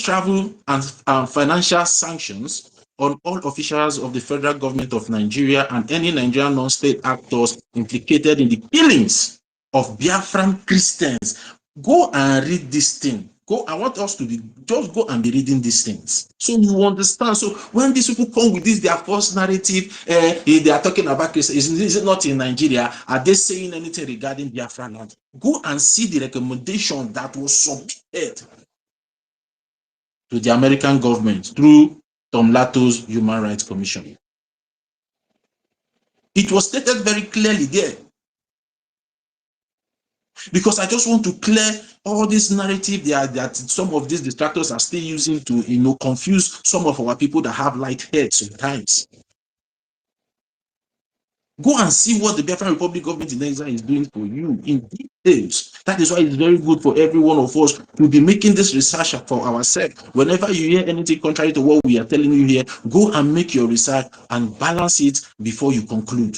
S3: travel and financial sanctions on all officials of the federal government of Nigeria and any Nigerian non-state actors implicated in the killings of Biafran Christians. Go and read this thing. I want us to just go and be reading these things, so you understand. So when these people come with this, their false narrative, they are talking about Christians. Is it not in Nigeria? Are they saying anything regarding Biafra land? Go and see the recommendation that was submitted to the American government through Tom Lato's Human Rights Commission. It was stated very clearly there. Because I just want to clear all this narrative that some of these distractors are still using to confuse some of our people that have light heads sometimes. Go and see what the Biafran Republic government in exile is doing for you in details. That is why it's very good for every one of us to be making this research for ourselves. Whenever you hear anything contrary to what we are telling you here, go and make your research and balance it before you conclude.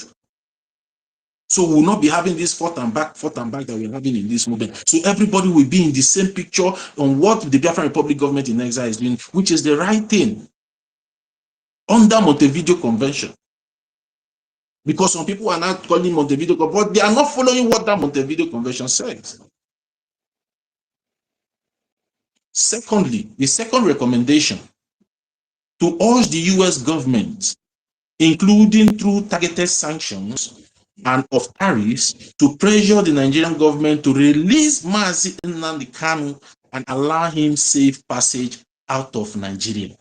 S3: So we'll not be having this forth and back that we're having in this movement. So everybody will be in the same picture on what the Biafran Republic government in exile is doing, which is the right thing under Montevideo Convention. Because some people are not calling Montevideo, but they are not following what that Montevideo Convention says. Secondly, the second recommendation, to urge the US government, including through targeted sanctions and of tariffs, to pressure the Nigerian government to release Mazi NNAMDI KANU and allow him safe passage out of Nigeria.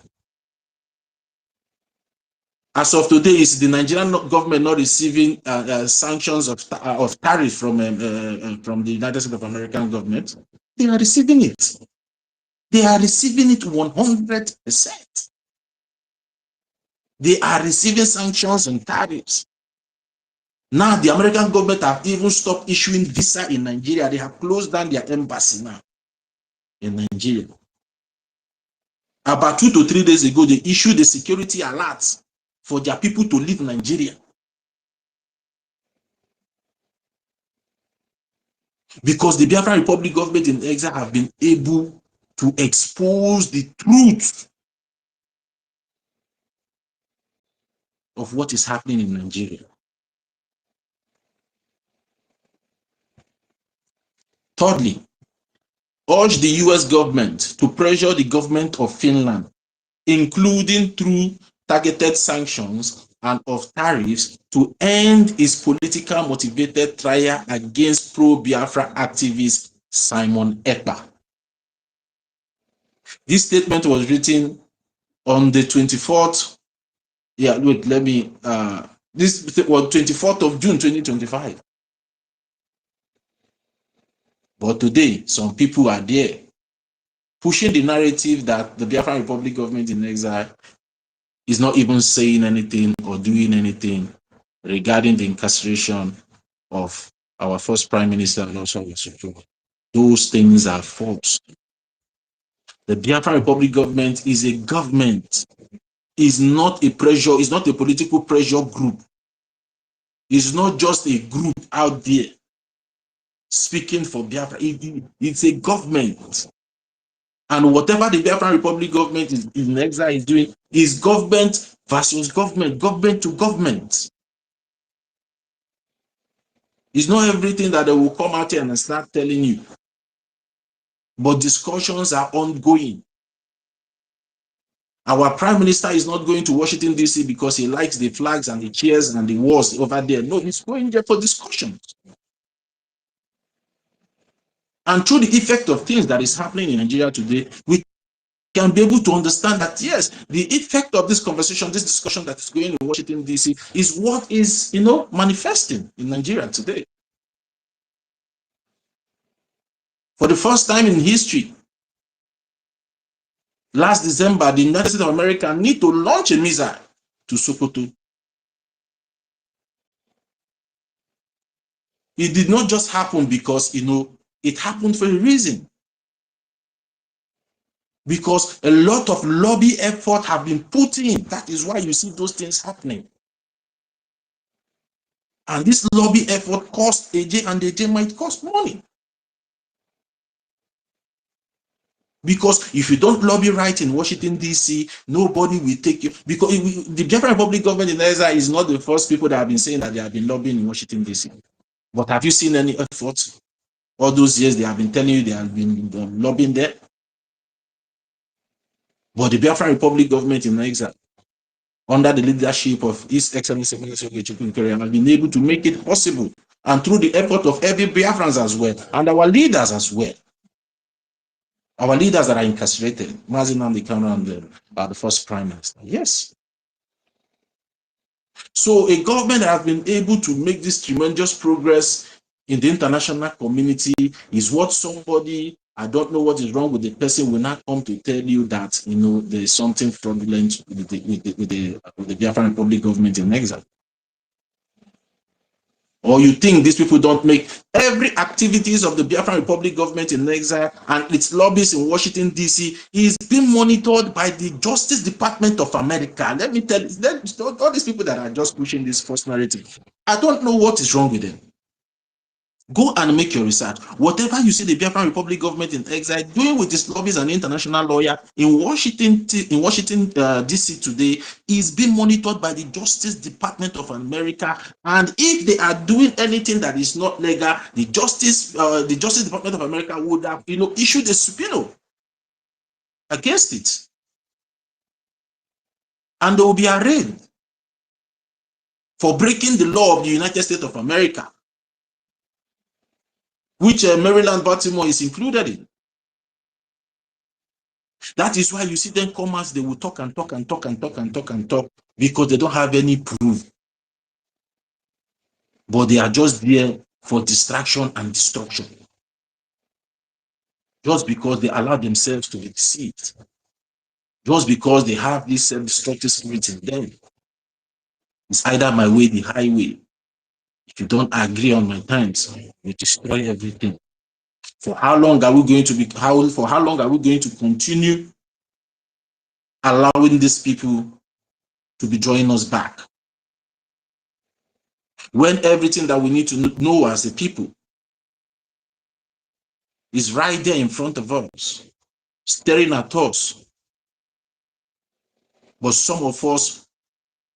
S3: As of today, is the Nigerian government not receiving sanctions of tariff from the United States of American government? They are receiving it. They are receiving it 100%. They are receiving sanctions and tariffs. Now, the American government have even stopped issuing visa in Nigeria. They have closed down their embassy now in Nigeria. About 2 to 3 days ago, they issued a security alert for their people to leave Nigeria. Because the Biafran Republic government in exile have been able to expose the truth of what is happening in Nigeria. Thirdly, urge the US government to pressure the government of Finland, including through targeted sanctions and of tariffs, to end its political motivated trial against pro-Biafra activist Simon Ekpa. This statement was written on the 24th. Yeah, wait, let me. This was 24th of June 2025. But today, some people are there pushing the narrative that the Biafran Republic government in exile is not even saying anything or doing anything regarding the incarceration of our first Prime Minister and also our Supreme. Those things are false. The Biafran Republic government is a government, is not a pressure, is not a political pressure group. It's not just a group out there speaking for Biafra. It's a government. And whatever the Biafran Republic government in exile is doing is government versus government, government to government. It's not everything that they will come out here and start telling you. But discussions are ongoing. Our Prime Minister is not going to Washington, D.C. because he likes the flags and the chairs and the wars over there. No, he's going there for discussions. And through the effect of things that is happening in Nigeria today, we can be able to understand that, yes, the effect of this conversation, this discussion that is going in Washington, D.C. is what is, manifesting in Nigeria today. For the first time in history, last December, the United States of America need to launch a missile to Sokoto. It did not just happen because, it happened for a reason. Because a lot of lobby effort have been put in. That is why you see those things happening. And this lobby effort cost AJ, and AJ might cost money. Because if you don't lobby right in Washington, D.C., nobody will take you. Because the Biafran Republic government in Nigeria is not the first people that have been saying that they have been lobbying in Washington, D.C. But have you seen any efforts? All those years they have been telling you they have been lobbying there. But the Biafran Republic government in Nigeria, under the leadership of His Excellency NKERE, has been able to make it possible, and through the effort of every Biafrans as well, and our leaders as well. Our leaders that are incarcerated, NNAMDI, KANU, and the first prime minister. Yes. So a government that has been able to make this tremendous progress in the international community is what somebody, I don't know what is wrong with the person, will not come to tell you that, there is something fraudulent with the Biafran Republic government in exile. Or you think these people don't make every activities of the Biafran Republic government in exile and its lobbies in Washington, D.C. is being monitored by the Justice Department of America. Let me tell you, all these people that are just pushing this false narrative, I don't know what is wrong with them. Go and make your research. Whatever you see the Biafran Republic government in exile doing with its lobbies and international lawyer in Washington, D.C. today is being monitored by the Justice Department of America. And if they are doing anything that is not legal, the Justice Department of America would have, issued a subpoena against it, and they will be arraigned for breaking the law of the United States of America, which Maryland, Baltimore is included in. That is why you see them come as they will talk and talk and talk and talk and talk and talk, because they don't have any proof. But they are just there for distraction and destruction. Just because they allow themselves to be deceived. Just because they have this self-destructive spirit in them. It's either my way, the highway. If you don't agree on my terms, you destroy everything. For how long are we going to for how long are we going to continue allowing these people to be drawing us back? When everything that we need to know as a people is right there in front of us, staring at us. But some of us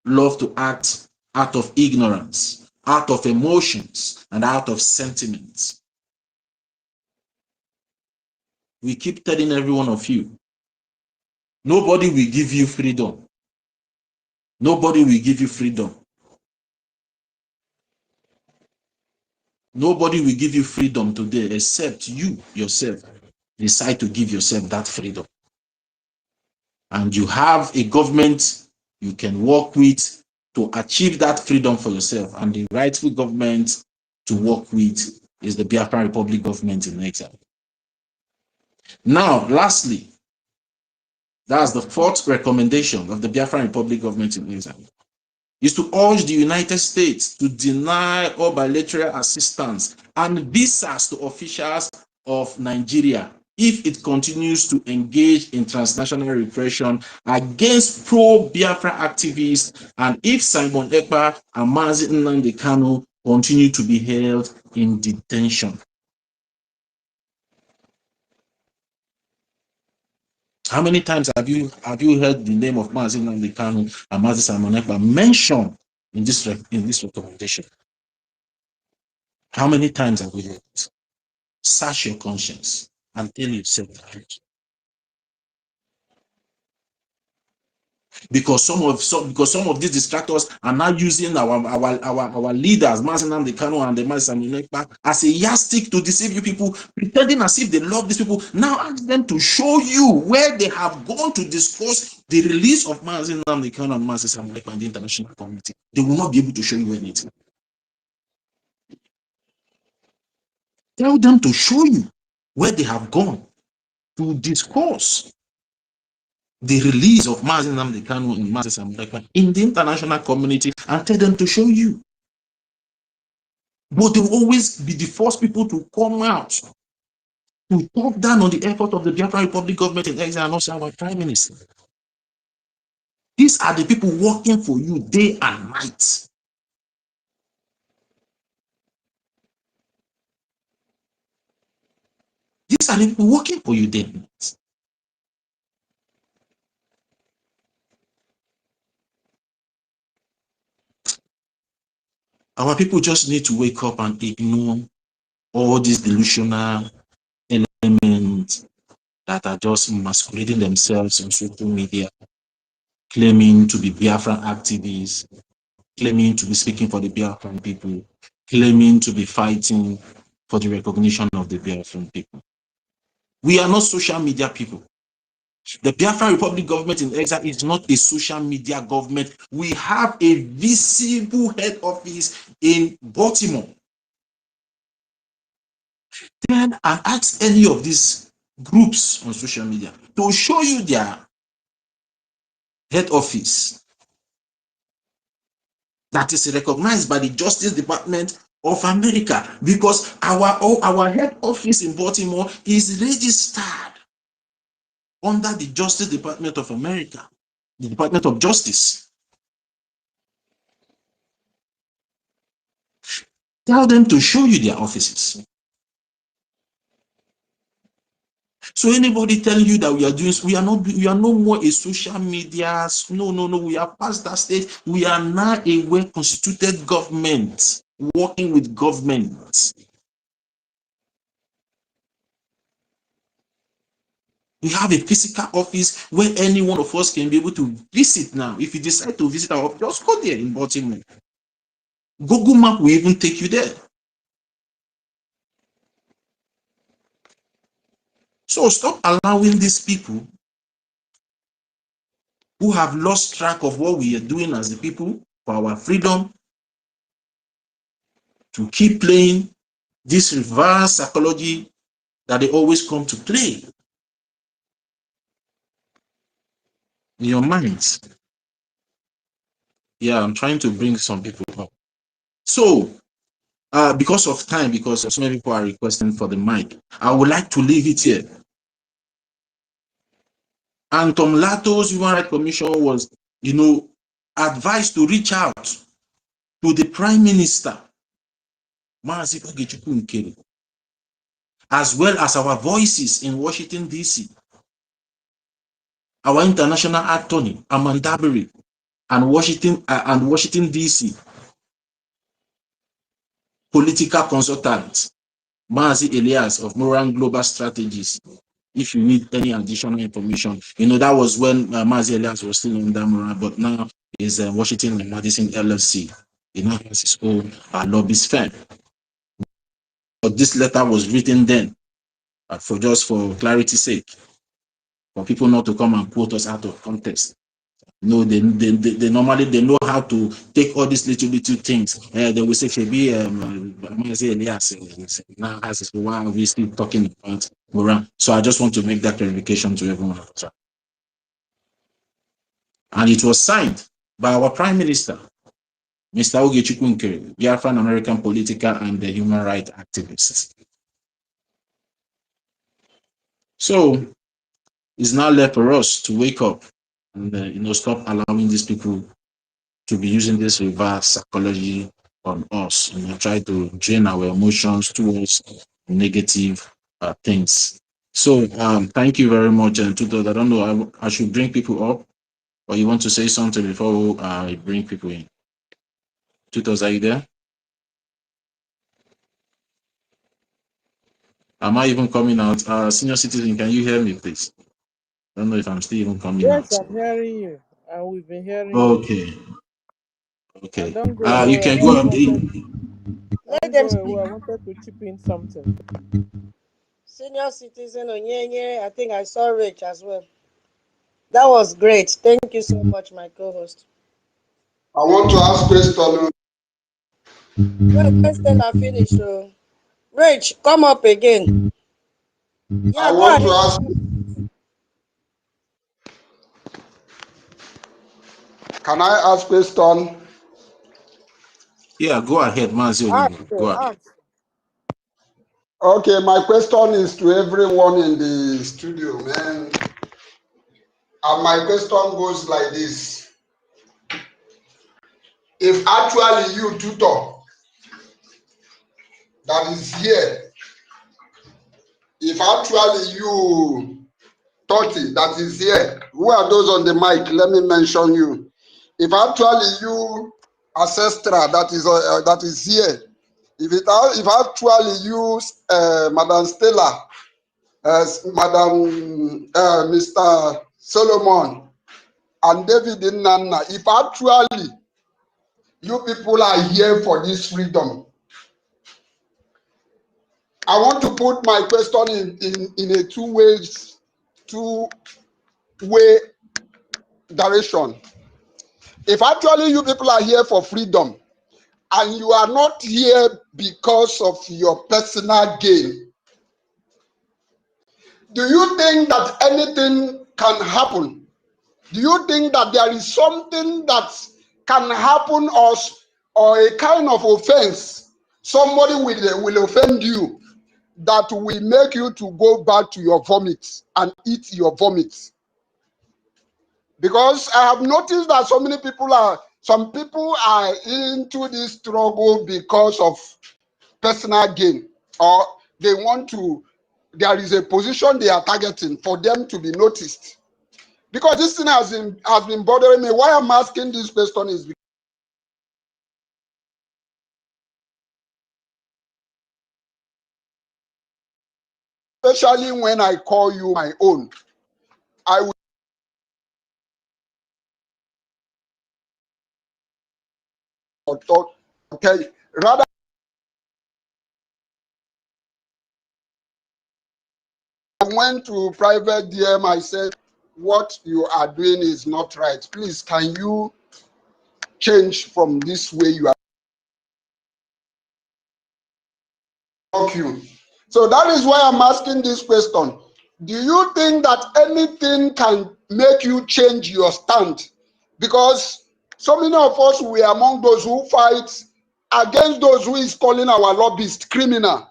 S3: love to act out of ignorance, out of emotions, and out of sentiments. We keep telling every one of you, nobody will give you freedom. Nobody will give you freedom. Nobody will give you freedom today except you yourself decide to give yourself that freedom. And you have a government you can work with to achieve that freedom for yourself. And the rightful government to work with is the Biafran Republic government in exile. Now, lastly, that's the fourth recommendation of the Biafran Republic government in exile, is to urge the United States to deny all bilateral assistance and visas to officials of Nigeria if it continues to engage in transnational repression against pro-Biafra activists, and if Simon Ekpa and NNAMDI KANU continue to be held in detention. How many times have you heard the name of NNAMDI KANU and Simon Ekpa mentioned in this recommendation? How many times have we heard it? Search your conscience and tell yourself the truth. Because some of these distractors are now using our leaders, Mazi Nnamdi Kanu and the Mazi Samina, as a yardstick to deceive you people, pretending as if they love these people. Now ask them to show you where they have gone to discuss the release of Mazi Nnamdi Kanu and Mazi Samina and the international community. They will not be able to show you anything. Tell them to show you where they have gone to discuss the release of Mazi Nnamdi Kanu and Mazi Samina in the international community, and tell them to show you. But they will always be the first people to come out to talk down on the effort of the Biafran Republic government in exile and also our prime minister. These are the people working for you day and night. These are the people working for you day and night. Our people just need to wake up and ignore all these delusional elements that are just masquerading themselves on social media, claiming to be Biafran activists, claiming to be speaking for the Biafran people, claiming to be fighting for the recognition of the Biafran people. We are not social media people. The Biafran Republic government in exile is not a social media government. We have a visible head office in Baltimore. Then and ask any of these groups on social media to show you their head office that is recognized by the Justice Department of America, because our head office in Baltimore is registered under the Justice Department of America, the Department of Justice. Tell them to show you their offices. So anybody telling you that we are no more a social media, no, we are past that stage. We are now a well-constituted government, working with government. We have a physical office where any one of us can be able to visit now. If you decide to visit our office, just go there in Baltimore. Google Map will even take you there. So stop allowing these people who have lost track of what we are doing as the people for our freedom to keep playing this reverse psychology that they always come to play in your minds. Yeah, I'm trying to bring some people up. So, because of time, because so many people are requesting for the mic, I would like to leave it here. And Tom Lato's Human Rights Commission was, advised to reach out to the Prime Minister, Mazi Ogechukwu Nkere, as well as our voices in Washington, D.C., our international attorney, Amandabiri, and Washington, D.C., political consultant, Mazi Elias of Moran Global Strategies. If you need any additional information, that was when Mazi Elias was still under Moran, but now is Washington and Madison LLC. Has his own lobbyist firm. But this letter was written then, for clarity's sake, for people not to come and quote us out of context. No, they normally know how to take all these little things. They will say, Mazi Elias now has why are we still talking about Moran? So I just want to make that clarification to everyone. And it was signed by our Prime Minister, Mr. Ogechukwu Nkere, Biafran American political and human rights activist. So it's now left for us to wake up and stop allowing these people to be using this reverse psychology on us and try to drain our emotions towards negative things. So thank you very much, and Tutor. I don't know, I should bring people up, or you want to say something before I bring people in? Tutors, are you there? Am I even coming out? Senior citizen, can you hear me, please? I don't know if I'm still even coming out.
S5: Yes, I'm hearing you. and we've been hearing you.
S3: Okay. Okay.
S5: Don't go
S3: You
S5: away.
S3: can go on.
S1: Let them
S5: Don't go away. I
S1: speak.
S5: wanted to chip in something.
S1: Senior citizen Onyenye, I think I saw Rich as well. That was great. Thank you so much, my co-host.
S6: I want to ask question.
S1: Well, Stella finished. So, Rich, come up again. Yeah,
S6: I
S1: go
S6: want to
S1: ahead.
S6: ask. Can I ask question?
S3: Yeah, go ahead, Mazi
S1: Ask,
S3: Onyinye. Go ahead.
S1: ask.
S6: Okay, my question is to everyone in the studio, man. And my question goes like this. If actually you tutor that is here, if actually you 30 that is here, who are those on the mic? Let me mention you. If actually you ancestral that is here, if actually you Madam Stella, Madam Mr. Solomon and David Nana, if actually you people are here for this freedom, I want to put my question in a two-way direction. If actually you people are here for freedom and you are not here because of your personal gain, do you think that anything can happen? Do you think that there is something that can happen or a kind of offense somebody will offend you that will make you to go back to your vomit and eat your vomit? Because I have noticed that some people are into this struggle because of personal gain, or they want to, there is a position they are targeting for them to be noticed. Because this thing has been bothering me. Why I'm asking this question is because especially when I call you my own, I will talk, okay, rather I went to private DM, I said, what you are doing is not right. Please, can you change from this way you are talking? So that is why I'm asking this question. Do you think that anything can make you change your stand? Because so many of us, we are among those who fight against those who is calling our lobbyists criminal.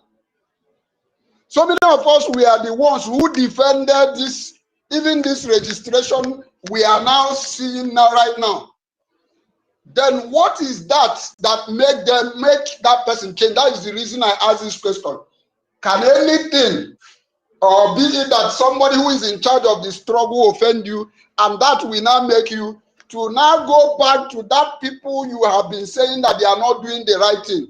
S6: So many of us, we are the ones who defended this, even this registration we are now seeing now right now. Then what is that make that person change? That is the reason I ask this question. Can anything, or be it that somebody who is in charge of the struggle offend you, and that will now make you to now go back to that people you have been saying that they are not doing the right thing,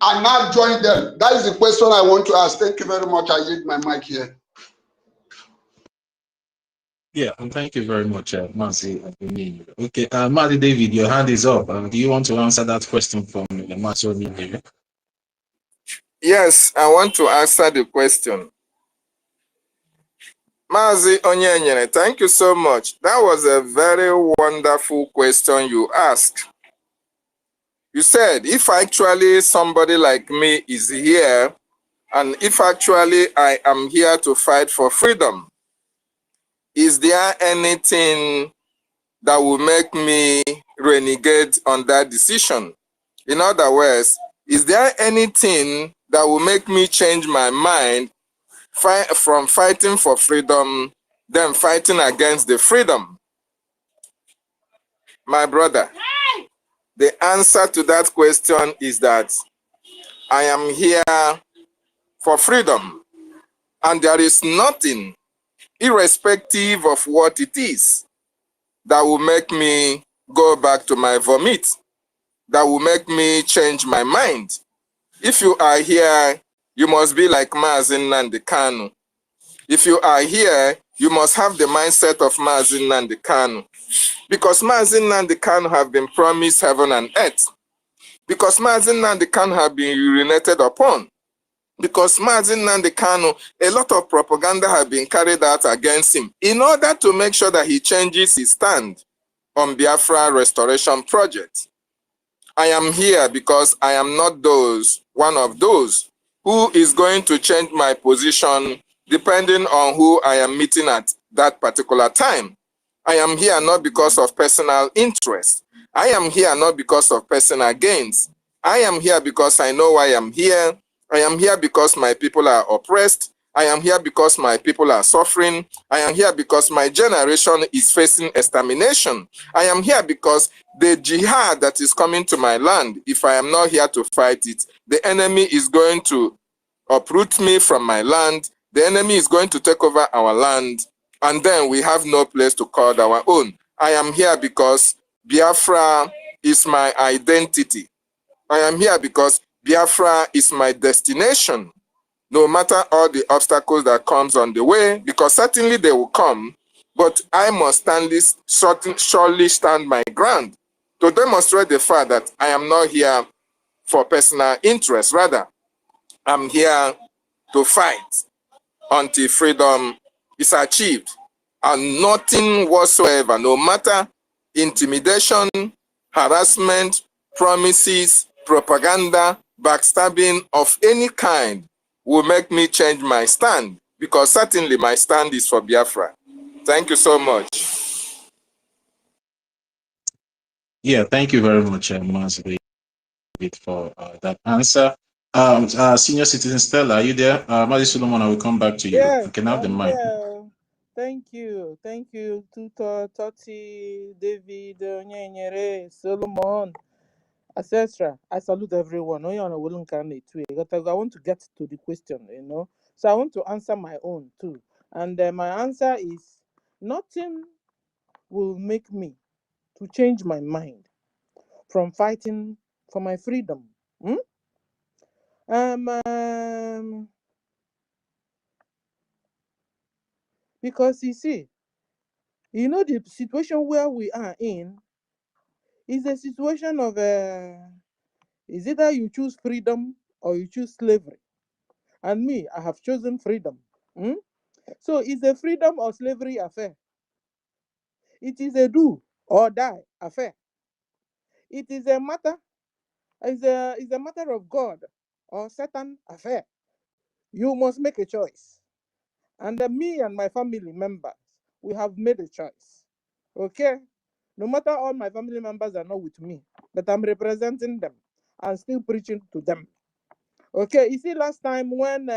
S6: and now join them? That is the question I want to ask. Thank you very much. I yield my mic here.
S3: Yeah, and thank you very much, Mazi Onyinye. Okay, Mazi David, your hand is up. Do you want to answer that question from Mazi Onyinye?
S4: Yes, I want to answer the question. Mazi Onyinye, thank you so much. That was a very wonderful question you asked. You said, if actually somebody like me is here, and if actually I am here to fight for freedom, is there anything that will make me renegade on that decision? In other words, is there anything that will make me change my mind from fighting for freedom, then fighting against the freedom? My brother, the answer to that question is that I am here for freedom, and there is nothing, irrespective of what it is, that will make me go back to my vomit, that will make me change my mind. If you are here, you must be like Mazi Nnamdi KANU. If you are here, you must have the mindset of Mazi Nnamdi KANU. Because Mazi Nnamdi Kanu have been promised heaven and earth. Because Mazi Nnamdi Kanu have been urinated upon. Because Mazi Nnamdi Kanu, a lot of propaganda have been carried out against him in order to make sure that he changes his stand on Biafra Restoration Project. I am here because I am not one of those who is going to change my position depending on who I am meeting at that particular time. I am here not because of personal interest. I am here not because of personal gains. I am here because I know why I am here. I am here because my people are oppressed. I am here because my people are suffering. I am here because my generation is facing extermination. I am here because the jihad that is coming to my land, if I am not here to fight it, the enemy is going to uproot me from my land. The enemy is going to take over our land, and then we have no place to call our own. I am here because Biafra is my identity. I am here because Biafra is my destination. No matter all the obstacles that comes on the way, because certainly they will come, but I must surely stand my ground to demonstrate the fact that I am not here for personal interest. Rather, I'm here to fight until freedom is achieved. And nothing whatsoever, no matter intimidation, harassment, promises, propaganda, backstabbing of any kind will make me change my stand, because certainly my stand is for Biafra. Thank you so much.
S3: Yeah, thank you very much, Master David, for that answer. Senior Citizen Stella, are you there? Mazi Solomon, I will come back to you.
S5: Yes,
S3: You can have the
S5: I'm
S3: mic.
S5: here. Thank you. Thank you, Tutor, Toti, David, NKERE, Solomon, etc. I salute everyone. I want to get to the question, So I want to answer my own too. And my answer is nothing will make me to change my mind from fighting for my freedom. Because you see, the situation where we are in is a situation of is either you choose freedom or you choose slavery. And me, I have chosen freedom. So it's a freedom or slavery affair. It is a do or die affair. It is a matter, is a matter of God or Satan affair. You must make a choice. And me and my family members, we have made a choice. Okay? No matter all my family members are not with me, but I'm representing them and still preaching to them. Okay, you see, last time when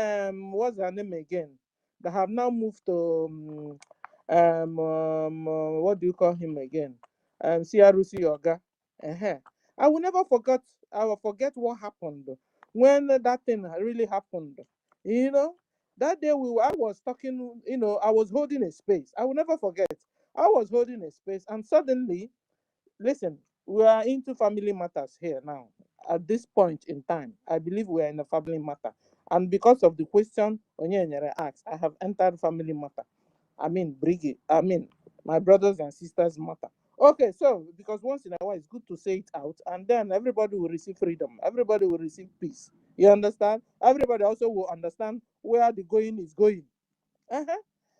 S5: what's her name again? They have now moved to what do you call him again? CRC Oga. I will never forget. I will forget what happened when that thing really happened. That day I was talking. I was holding a space. I will never forget. I was holding a space, and suddenly, listen, we are into family matters here now. At this point in time, I believe we are in a family matter. And because of the question Onyenyere asked, I have entered family matter. My brothers and sisters matter. Okay, so because once in a while it's good to say it out, and then everybody will receive freedom. Everybody will receive peace. You understand? Everybody also will understand where the going is going.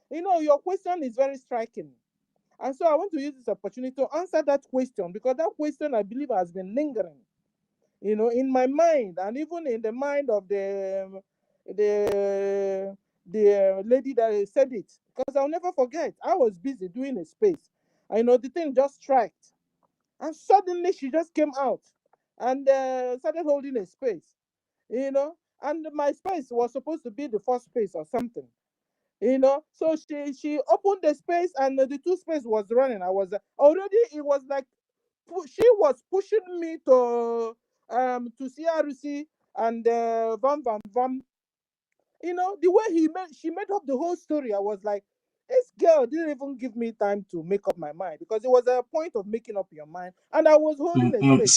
S5: Your question is very striking. And so I want to use this opportunity to answer that question, because that question, I believe, has been lingering, in my mind, and even in the mind of the lady that said it. Because I'll never forget, I was busy doing a space. The thing just struck. And suddenly she just came out and started holding a space, and my space was supposed to be the first space or something. So she opened the space, and the two space was running. I was already, it was like she was pushing me to CRC and Vam. The way she made up the whole story, I was like, this girl didn't even give me time to make up my mind, because it was a point of making up your mind, and I was holding a space.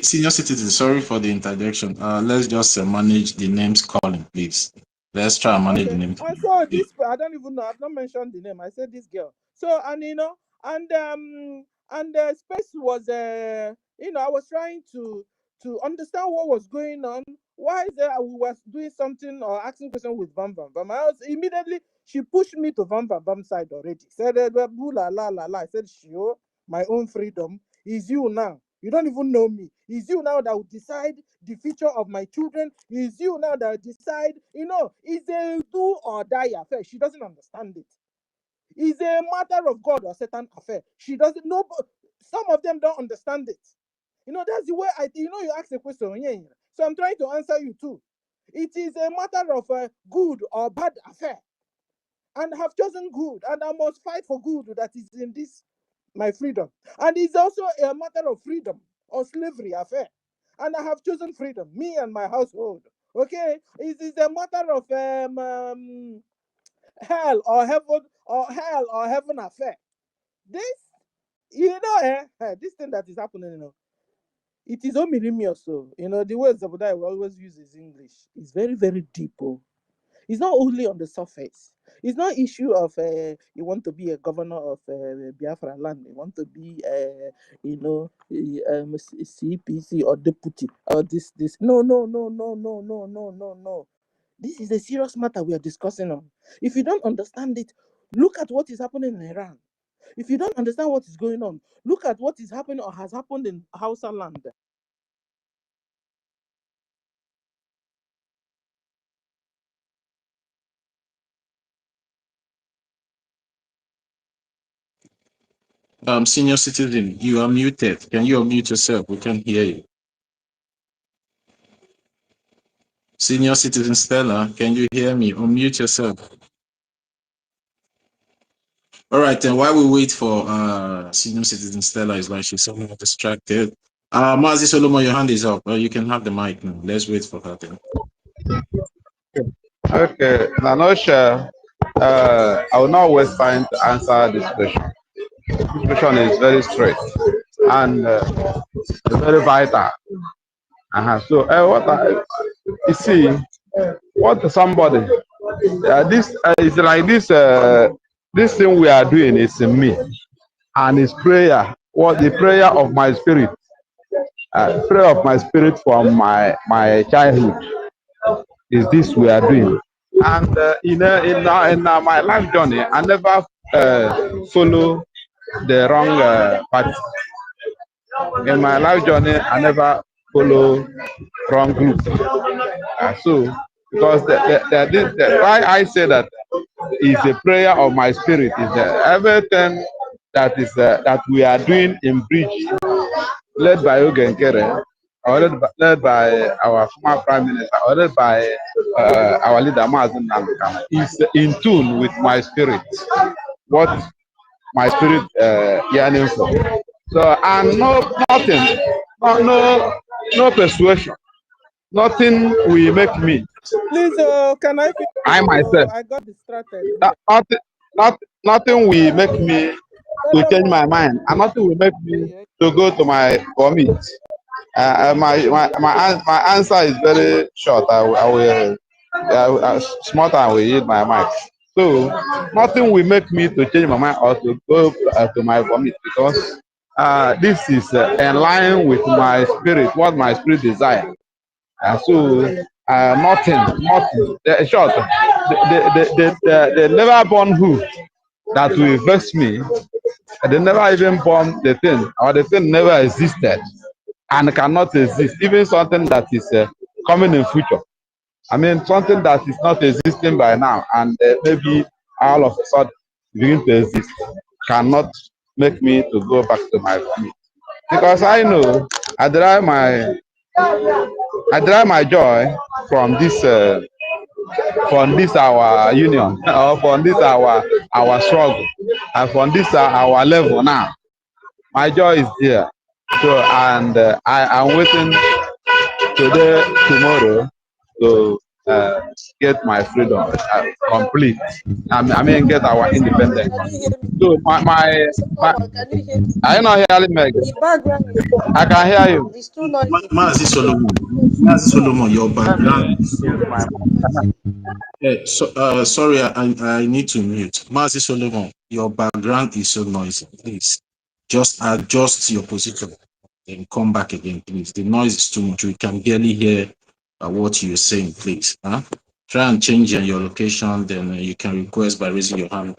S3: Senior citizen, sorry for the interjection. Let's just manage the names calling, please. Let's try and manage the names.
S5: And so this, I don't even know, I've not mentioned the name. I said this girl. So, and And the space was you know, I was trying to understand what was going on. Why is there we was doing something or asking question with Bam Bam Bam? I was immediately, she pushed me to Bam Bam Bam side already. Said boo la la la la. I said, sure, my own freedom is you now. You don't even know me. It's you now that will decide the future of my children. It's you now that will decide, you know, it's a do or die affair. She doesn't understand it. It's a matter of God or Satan affair. She doesn't know. Some of them don't understand it. You know, that's the way you know, you ask a question. Yeah, yeah. So I'm trying to answer you too. It is a matter of good or bad affair. And I have chosen good, and I must fight for good that is in this, my freedom. And it's also a matter of freedom or slavery affair. And I have chosen freedom, me and my household. Okay? It is a matter of hell or heaven affair. This, you know, this thing that is happening, you know, it is omilimious. So, you know, the words that I will always use is English. It's very, very deep. Oh. It's not only on the surface. It's not issue of you want to be a governor of Biafra land. You want to be, you know, CPC or deputy or this. No, no, no, no, no, no, no, no, no. This is a serious matter we are discussing on. If you don't understand it, look at what is happening in Iran. If you don't understand what is going on, look at what is happening or has happened in Hausa land.
S3: Senior citizen, you are muted. Can you unmute yourself? We can hear you. Senior citizen Stella, can you hear me? Unmute yourself. All right, then while we wait for senior citizen Stella, is like she's somewhat distracted. Mazi Solomon, your hand is up. You can have the mic now. Let's wait for her then.
S2: Okay, Nanosha, I will not waste time to answer this question. This question is very straight and very vital. So, you see, what somebody, this is like this. This thing we are doing is in me, and it's prayer. What the prayer of my spirit, prayer of my spirit from my childhood is this we are doing. And in my life journey, I never follow the wrong party. In my life journey, I never follow wrong group. So, because why I say that is a prayer of my spirit is that everything that is that we are doing in bridge, led by NKERE, or led by our former prime minister, or led by our leader Mazen Namdekano, is in tune with my spirit. What my spirit yearning for. So and nothing, no persuasion, nothing will make me.
S5: Please, can I finish?
S2: I myself,
S5: I got distracted.
S2: nothing will make me to change my mind, and nothing will make me to go to my commit. My answer is very short. I will smart and will yield my mind. So nothing will make me to change my mind or to go to my commit, because this is in line with my spirit, what my spirit desires. So nothing. The short, the never born who that will vex me. They never even born the thing, or the thing never existed and cannot exist. Even something that is coming in future. I mean, something that is not existing by now, and maybe all of a sudden begin to exist, cannot make me to go back to my family, because I know I derive my joy from this our union, or from this our struggle, and from this our level now. My joy is there. So, and I am waiting today, tomorrow, to get my freedom complete. I mean, get our independence.
S1: Can you hear me?
S2: So my
S1: Solomon, can you hear me?
S2: are you not hearing me again?
S1: The background
S2: I can hear you.
S1: is too noisy.
S3: Mazi Solomon, Mazi Solomon, your
S2: Let me
S3: background.
S2: use my
S3: Sorry, I need to mute. Mazi Solomon, your background is so noisy. Please, just adjust your position and come back again, please. The noise is too much. We can barely hear what you're saying, please. Try and change your location, then you can request by raising your hand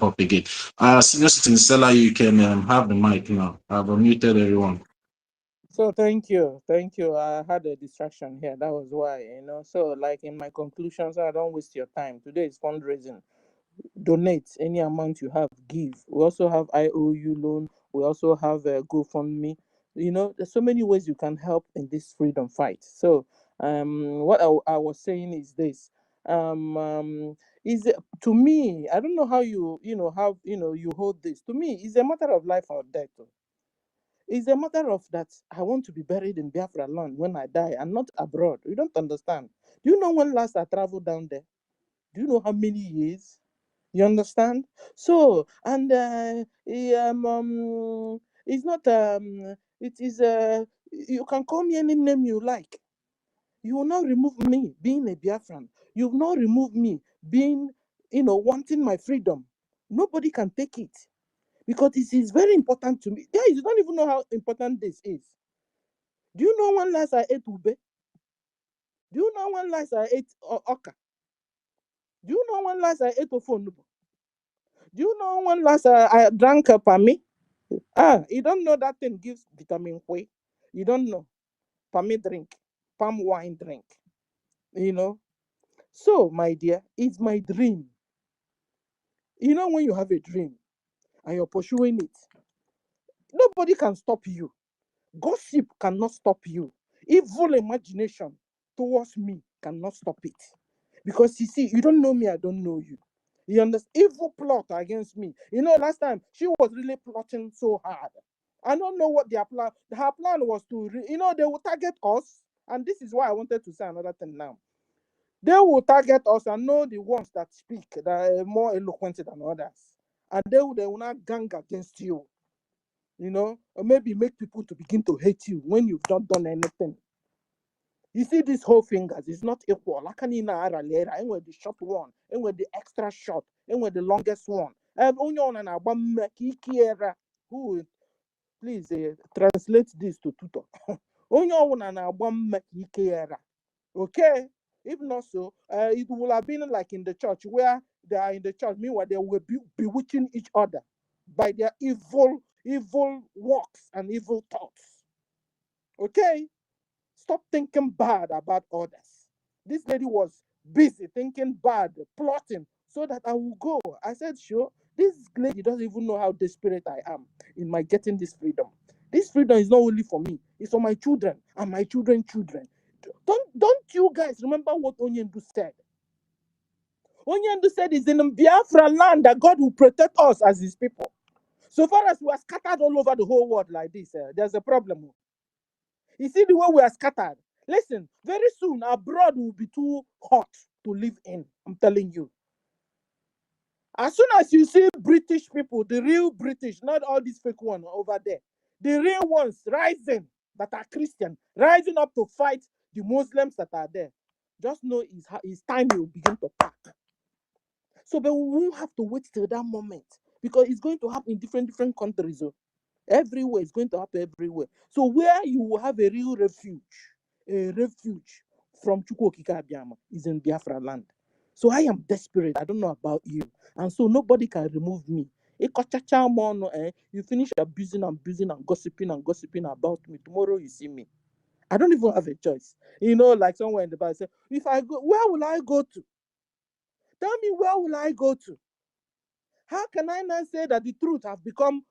S3: up again. Senior citizen Stella, you can have the mic now. I've unmuted everyone.
S5: So thank you. I had a distraction here. That was why, So like in my conclusions, I don't waste your time. Today is fundraising. Donate any amount you have, give. We also have IOU loan. We also have a GoFundMe. There's so many ways you can help in this freedom fight. So what I was saying is this. Is it, to me, I don't know how you hold this. To me, it's a matter of life or death. It's a matter of that I want to be buried in Biafra land when I die and not abroad. You don't understand. Do you know when last I traveled down there? Do you know how many years? You understand? So, and it's not it is you can call me any name you like. You will not remove me being a Biafran. You will not remove me being, wanting my freedom. Nobody can take it. Because it is very important to me. Guys, you don't even know how important this is. Do you know when last I ate ube? Do you know when last I ate oka? Do you know when last I ate ofonubo? Do you know when last I drank pami? You don't know that thing gives vitamin K. You don't know. Pami drink. Palm wine drink. So, my dear, it's my dream. When you have a dream and you're pursuing it, nobody can stop you. Gossip cannot stop you. Evil imagination towards me cannot stop it. Because you see, you don't know me, I don't know you. You understand? Evil plot against me. Last time she was really plotting so hard. I don't know what their plan. Her plan was to, they will target us. And this is why I wanted to say another thing now. They will target us and know the ones that speak that are more eloquent than others. And they will not gang against you. Or maybe make people to begin to hate you when you've not done anything. You see, this whole fingers is not equal. Like and with the short one, and with the extra short, and with the longest one. Who, please translate this to tutor. Okay? If not so, it would have been like in the church where they are in the church. Meanwhile, they will be bewitching each other by their evil works and evil thoughts. Okay? Stop thinking bad about others. This lady was busy thinking bad, plotting so that I will go. I said, sure, this lady doesn't even know how desperate I am in my getting this freedom. This freedom is not only for me, it's for my children and my children's children. Don't you guys remember what Onyendu said? Onyendu said it's in Biafra land that God will protect us as his people. So far as we are scattered all over the whole world like this, there's a problem. You see the way we are scattered. Listen, very soon abroad will be too hot to live in. I'm telling you. As soon as you see British people, the real British, not all these fake ones over there, the real ones rising that are Christian, rising up to fight the Muslims that are there, just know it's time you begin to pack. So, but we won't have to wait till that moment because it's going to happen in different countries. Everywhere, it's going to happen everywhere. So where you will have a real refuge from Chukwokika Abiyama is in Biafra land. So I am desperate. I don't know about you. And so nobody can remove me. You finish abusing and gossiping about me. Tomorrow you see me. I don't even have a choice. Like somewhere in the Bible say, if I go, where will I go to? Tell me, where will I go to? How can I not say that the truth have become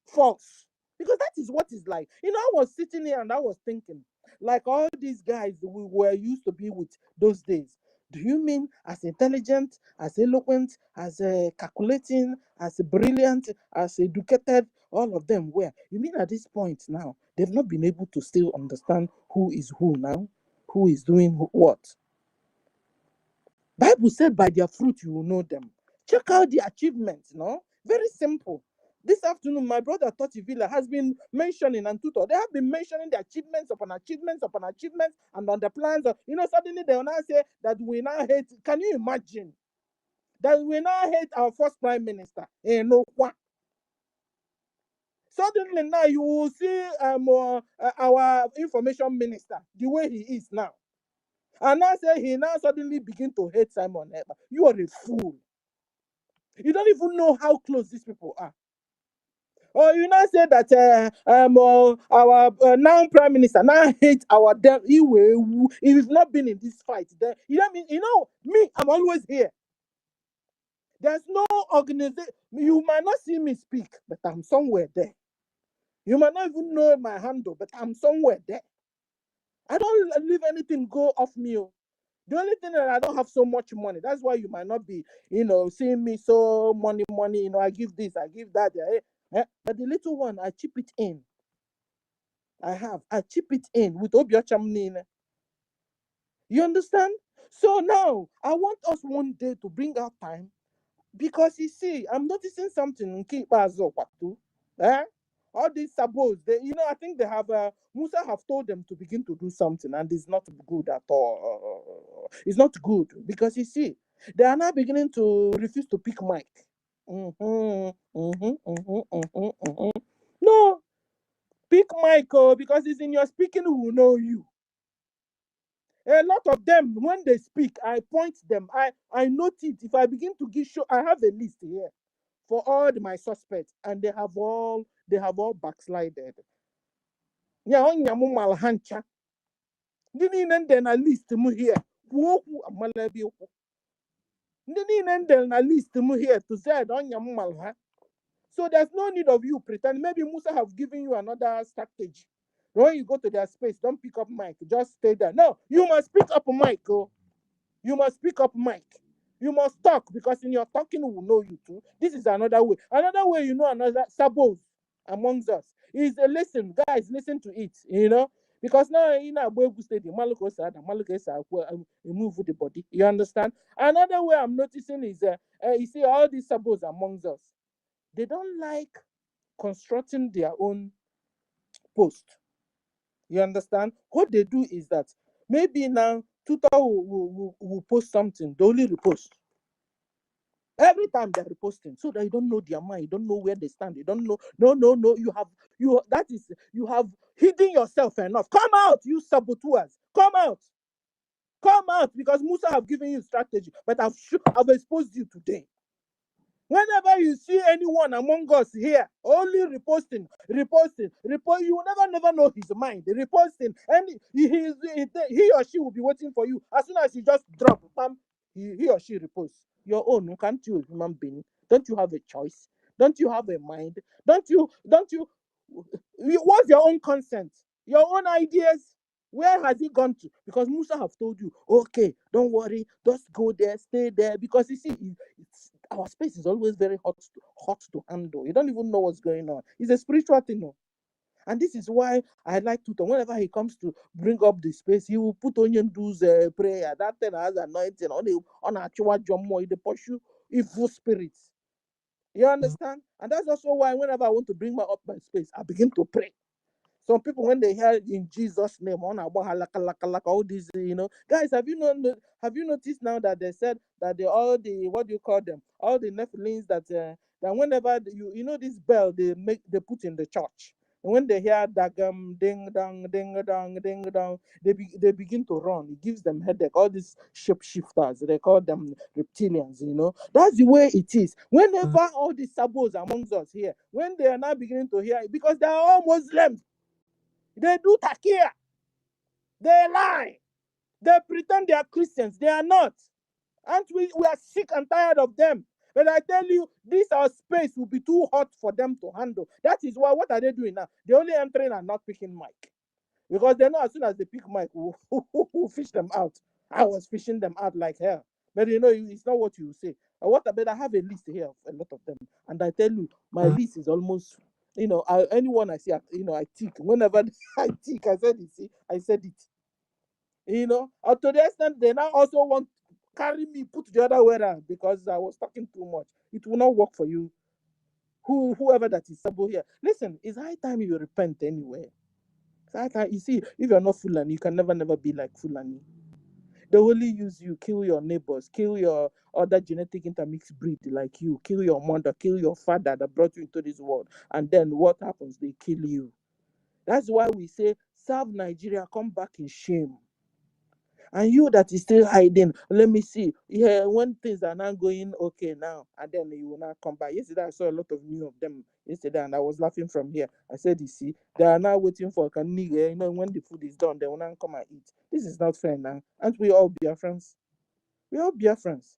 S5: false? Because that is what it's like. I was sitting here and I was thinking, like all these guys we were used to be with those days. Do you mean as intelligent, as eloquent, as calculating, as brilliant, as educated, all of them were? You mean at this point now, they've not been able to still understand who is who now? Who is doing what? Bible said, by their fruit you will know them. Check out the achievements, no? Very simple. This afternoon, my brother Toti Villa has been mentioning, and Tutor, they have been mentioning the achievements upon achievements upon achievements, and on the plans of, suddenly they will now say that we now hate. Can you imagine? That we now hate our first prime minister. Suddenly now you will see our information minister, the way he is now. And now say he now suddenly begin to hate Simon Ekpa. You are a fool. You don't even know how close these people are. Or you now say that our now prime minister now hate our them. If he's not been in this fight, then me, I'm always here. There's no organization. You might not see me speak, but I'm somewhere there. You might not even know my handle, but I'm somewhere there. I don't leave anything go off me. The only thing that I don't have so much money. That's why you might not be, seeing me so money. I give this, I give that. But the little one, I chip it in. I chip it in with Obiochamnine. You understand? So now, I want us one day to bring out time. Because you see, I'm noticing something in Kpuff. All these sabos, I think they have, Musa have told them to begin to do something, and it's not good at all. It's not good because you see, they are now beginning to refuse to pick mic. No, pick mic, because it's in your speaking who will know you. A lot of them, when they speak, I point them. I note it. If I begin to show, I have a list here for all my suspects, and they have all backslided. Yeah, on yamu malhancha. Dini nende na list mu here. Woku amalebi oku. Dini nende na list mu here to say on yamu malha. So there's no need of you pretend. Maybe Musa have given you another strategy. When you go to their space, don't pick up mic. Just stay there. No, you must pick up a mic. You must pick up mic. You must talk, because in your talking we will know you too. This is another way. Another way, another sabos amongst us is a listen, guys. Listen to it. Because now in our Boegu Stadium, Maluko move with the body. You understand? Another way I'm noticing is you see all these sabos amongst us. They don't like constructing their own post. You understand? What they do is that maybe now Tutor will post something, they only repost. Every time they're reposting, so that you don't know their mind, you don't know where they stand, you don't know. No. You have hidden yourself enough. Come out, you saboteurs. Come out, because Musa have given you strategy, but I've exposed you today. Whenever you see anyone among us here only reposting, you will never know his mind. Reposting, and he or she will be waiting for you. As soon as you just drop, bam, he or she reposts. Your own, can't you, human being? Don't you have a choice? Don't you have a mind? Don't you? What's your own consent? Your own ideas? Where has it gone to? Because Musa have told you, okay, don't worry, just go there, stay there. Because you see, our space is always very hot to handle. You don't even know what's going on. It's a spiritual thing, no? And this is why I like Tutor. Whenever he comes to bring up the space, he will put Onion Do's prayer. That thing has anointing on Achua Jomo. They pursue evil spirits. You understand? And that's also why whenever I want to bring up my space, I begin to pray. Some people, when they hear in Jesus' name, all these, guys, have you noticed now that they said that all the, what do you call them, all the Nephilims that whenever this bell they put in the church, and when they hear dagam ding dong ding dong ding dong, they begin to run. It gives them headache. All these shapeshifters, they call them reptilians. That's the way it is. Whenever all these sabos amongst us here, when they are now beginning to hear it, because they are all Muslims. They do takia. They lie. They pretend they are Christians. They are not. And we are sick and tired of them. But I tell you, this our space will be too hot for them to handle. That is why, what are they doing now? They're only entering and not picking mic. Because they know as soon as they pick mic, we'll fish them out. I was fishing them out like hell. But it's not what you say. But I have a list here of a lot of them. And I tell you, my list is almost, anyone I see, I tick. Whenever I tick, I said it. To the extent they now also want carry me, put the other way around because I was talking too much. It will not work for you. Whoever that is Sabo here. Listen, it's high time you repent anyway. It's high time. You see, if you're not Fulani, you can never be like Fulani. They only use you, kill your neighbors, kill your other genetic intermixed breed like you, kill your mother, kill your father that brought you into this world. And then what happens? They kill you. That's why we say, serve Nigeria, come back in shame. And you that is still hiding, let me see. Yeah, when things are not going okay now, and then you will not come back. Yesterday, I saw a lot of news of them yesterday, and I was laughing from here. I said, you see, they are now waiting for KANU. You know, when the food is done, they will not come and eat. This is not fair now. Aren't we all Biafrans? We all Biafrans.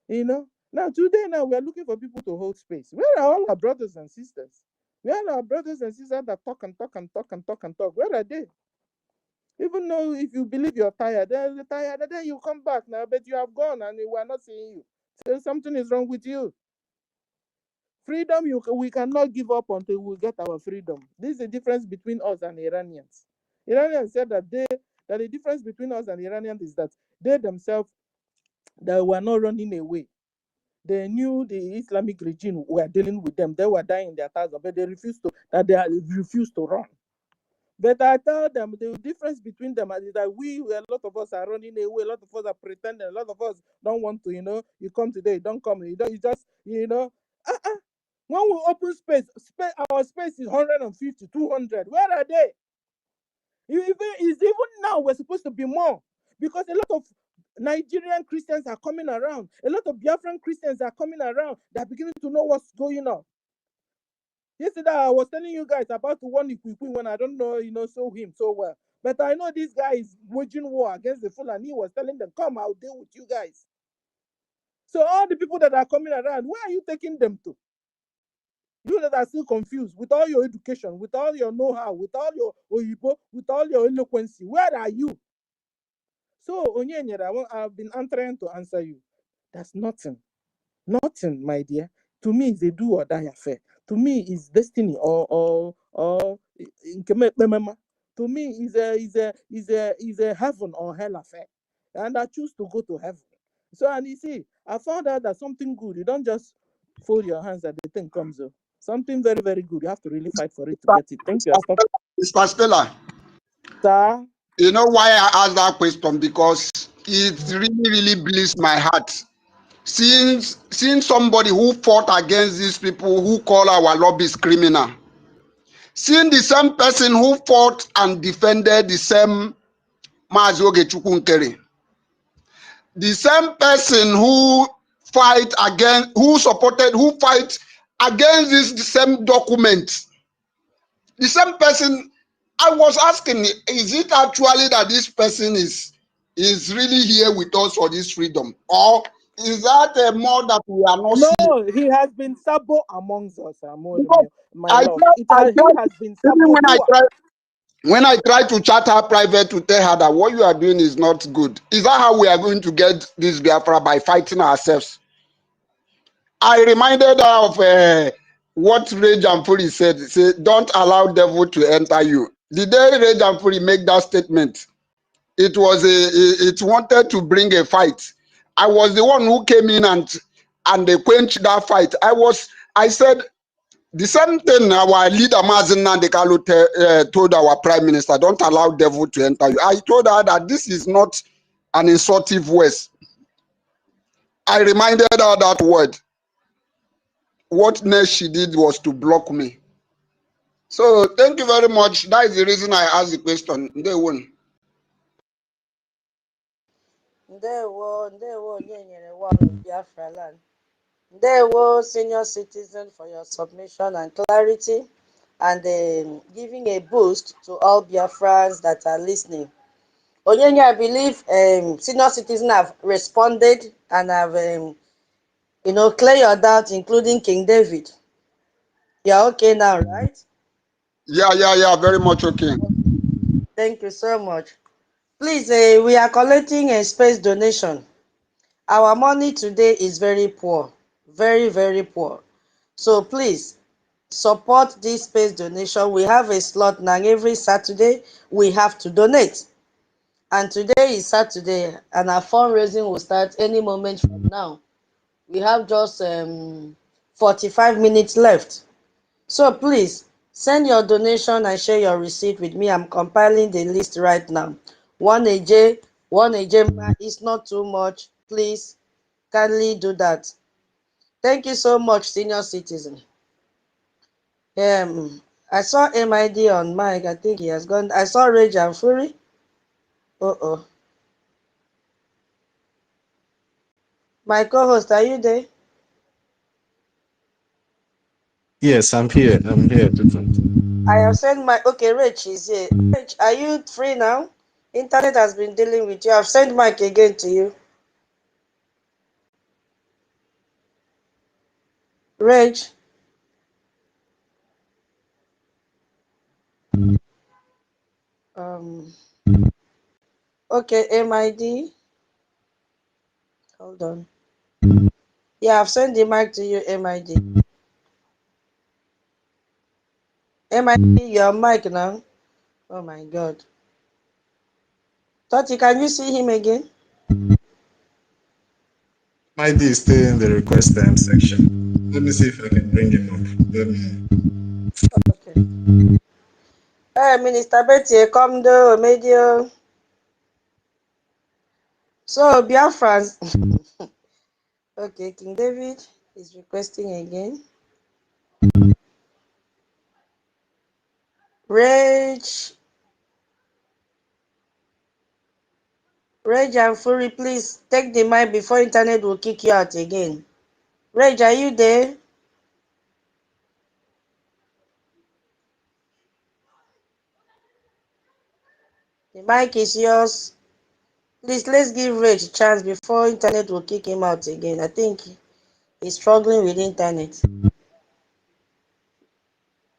S5: You know? Now, today, now, we are looking for people to hold space. Where are all our brothers and sisters? Where are our brothers and sisters that talk and talk and talk and talk and talk? Where are they? Even though if you believe you're tired, then you come back now, but you have gone and we are not seeing you. So something is wrong with you. Freedom, we cannot give up until we get our freedom. This is the difference between us and Iranians. Iranians said that the difference between us and Iranians is that they themselves, they were not running away. They knew the Islamic regime were dealing with them. They were dying in their thousands, but they refused to run. But I tell them the difference between them is that a lot of us are running away, a lot of us are pretending, a lot of us don't want to, you come today, you don't come, you just, when we open space, our space is 150, 200. Where are they? Even now we're supposed to be more because a lot of Nigerian Christians are coming around, a lot of Biafran Christians are coming around. They're beginning to know what's going on. Yesterday, I was telling you guys about the one Ikwikwi when I don't know, so him so well. But I know this guy is waging war against the Fulani. He was telling them, come, I'll deal with you guys. So all the people that are coming around, where are you taking them to? You that are still confused with all your education, with all your know-how, with all your Oyibo, with all your eloquency, where are you? So, Onyenyera, I've been trying to answer you. That's nothing. Nothing, my dear. To me, it's a do or die affair. To me, it's destiny or to me, is a heaven or hell affair. And I choose to go to heaven. So, and you see, I found out that something good, you don't just fold your hands and the thing comes up. Something very, very good. You have to really fight for it to get it. Thank you.
S6: Mr. Stella,
S5: Sir?
S6: you know why I asked that question? Because it really, really bleeds my heart. Seeing somebody who fought against these people who call our lobbies criminal, seeing the same person who fought and defended the same Mazi Ogechukwu NKERE, the same person who fight against this same document, the same person. I was asking, is it actually that this person is really here with us for this freedom, or is that more that we are not seeing?
S5: No, he has been Sabo amongst us, my
S6: I
S5: love. He
S6: tried,
S5: has been
S6: even
S5: Sabo.
S6: when I try to chat her private to tell her that what you are doing is not good. Is that how we are going to get this Biafra, by fighting ourselves? I reminded her of what Ray Jamfuri said. Say, don't allow devil to enter you. The day Ray Jamfuri make that statement, it wanted to bring a fight. I was the one who came in and they quenched that fight. I said the same thing our leader Mazen Nandekalo told our prime minister, don't allow devil to enter you. I told her that this is not an insultive word. I reminded her that word. What next she did was to block me. So thank you very much. That is the reason I asked the question. They won.
S1: Ndewo Onyenyere one of Biafra land. Ndewo senior citizen for your submission and clarity and giving a boost to all Biafrans that are listening. Onyenye, I believe senior citizens have responded and have clear your doubts, including King David. You're okay now, right?
S6: Yeah, very much okay.
S1: Thank you so much. Please, we are collecting a space donation. Our money today is very poor, very, very poor. So please support this space donation. We have a slot now every Saturday. We have to donate. And today is Saturday, and our fundraising will start any moment from now. We have just 45 minutes left. So please send your donation and share your receipt with me. I'm compiling the list right now. 1 AJ, 1 AJ is not too much. Please kindly do that. Thank you so much, senior citizen. I saw MID on mic. I think he has gone. I saw Rage and Fury. Uh-oh. My co-host, are you there?
S3: Yes, I'm here. I'm here to continue.
S1: I have sent my... Okay, Rage is here. Rage, are you free now? Internet has been dealing with you. I've sent mic again to you. Rage. Um. Okay, MID. Hold on. Yeah, I've sent the mic to you, MID. MID, your mic now. Oh my God. Toti, can you see him again?
S3: My D is still in the request time section. Let me see if I can bring him up. Let me.
S1: Okay. Hey, Minister Betty, come do, medio. So, Biafrans. Okay, King David is requesting again. Rage. Rage and Fury, please take the mic before internet will kick you out again. Rage, are you there? The mic is yours. Please, let's give Rage a chance before internet will kick him out again. I think he's struggling with internet.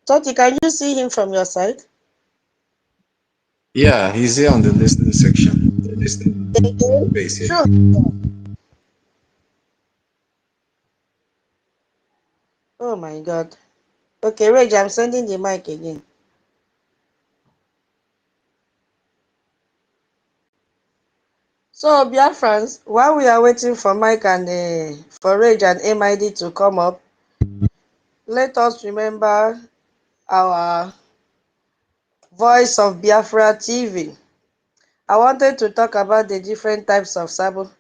S1: Toti, can you see him from your side?
S3: Yeah, he's here on the listening section. The listening space here.
S1: Sure. Oh my God. Okay, Rage, I'm sending the mic again. So, Biafrans, while we are waiting for Mike and for Rage and MID to come up, let us remember our Voice of Biafra TV. I wanted to talk about the different types of sabo,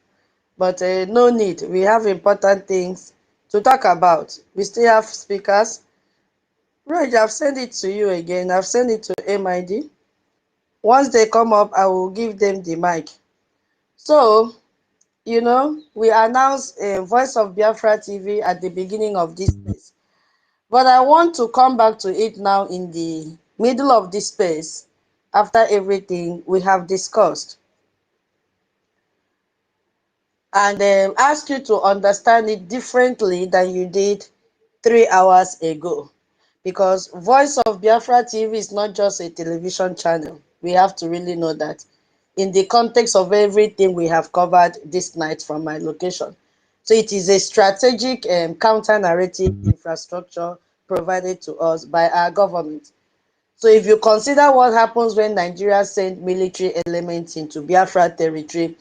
S1: but no need. We have important things to talk about. We still have speakers. Rage, I've sent it to you again. I've sent it to MID. Once they come up, I will give them the mic. So, you know, we announced Voice of Biafra TV at the beginning of this space. But I want to come back to it now in the middle of this space after everything we have discussed. And ask you to understand it differently than you did 3 hours ago. Because Voice of Biafra TV is not just a television channel. We have to really know that in the context of everything we have covered this night from my location. So it is a strategic counter-narrative infrastructure provided to us by our government. So if you consider what happens when Nigeria send military elements into Biafra territory,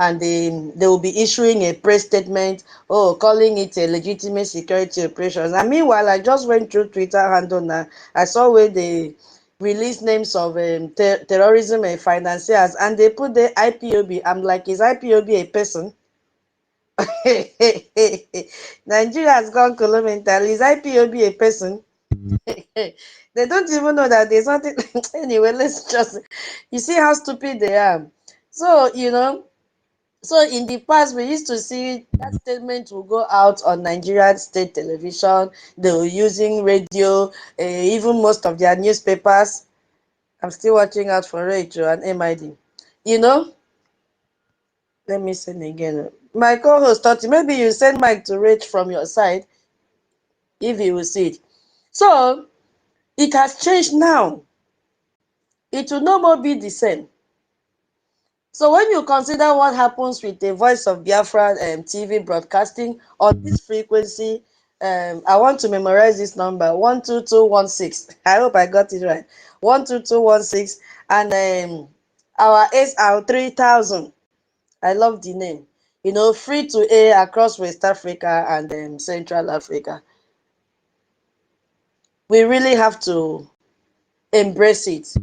S1: and they will be issuing a press statement, calling it a legitimate security operations. And meanwhile, I just went through Twitter handle now. I saw where they release names of terrorism and financiers, and they put the IPOB. I'm like, is IPOB a person? Nigeria has gone kilometer. Is IPOB a person? They don't even know that there's nothing. Anyway, let's just, you see how stupid they are. So, you know, so in the past, we used to see that statement will go out on Nigerian state television. They were using radio, even most of their newspapers. I'm still watching out for Rachel and MID. You know, let me send again. My co-host thought maybe you send Mike to Rach from your side if you will see it. So it has changed now. It will no more be the same. So when you consider what happens with the Voice of Biafra TV broadcasting on this frequency, I want to memorize this number 12216. I hope I got it right. 12216, and our SR 3000. I love the name. You know, free to air across West Africa and Central Africa. We really have to embrace it.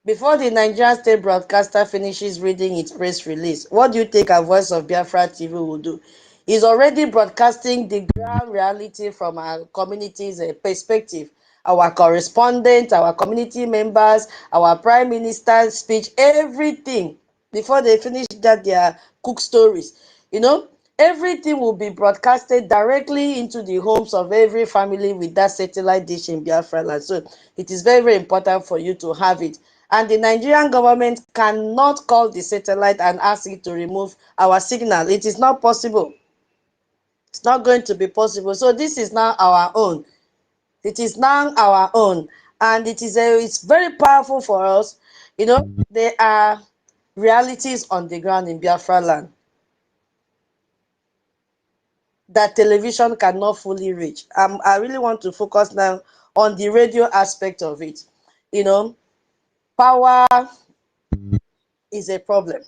S1: Before the Nigerian state broadcaster finishes reading its press release, what do you think our Voice of Biafra TV will do? It's already broadcasting the ground reality from our community's perspective. Our correspondents, our community members, our prime minister's speech, everything. Before they finish that, their cook stories. You know, everything will be broadcasted directly into the homes of every family with that satellite dish in Biafra land. So it is very, very important for you to have it. And the Nigerian government cannot call the satellite and ask it to remove our signal. It is not possible. It's not going to be possible. So this is now our own. It is now our own. And it's very powerful for us. You know, there are realities on the ground in Biafra land that television cannot fully reach. I really want to focus now on the radio aspect of it. You know, power is a problem.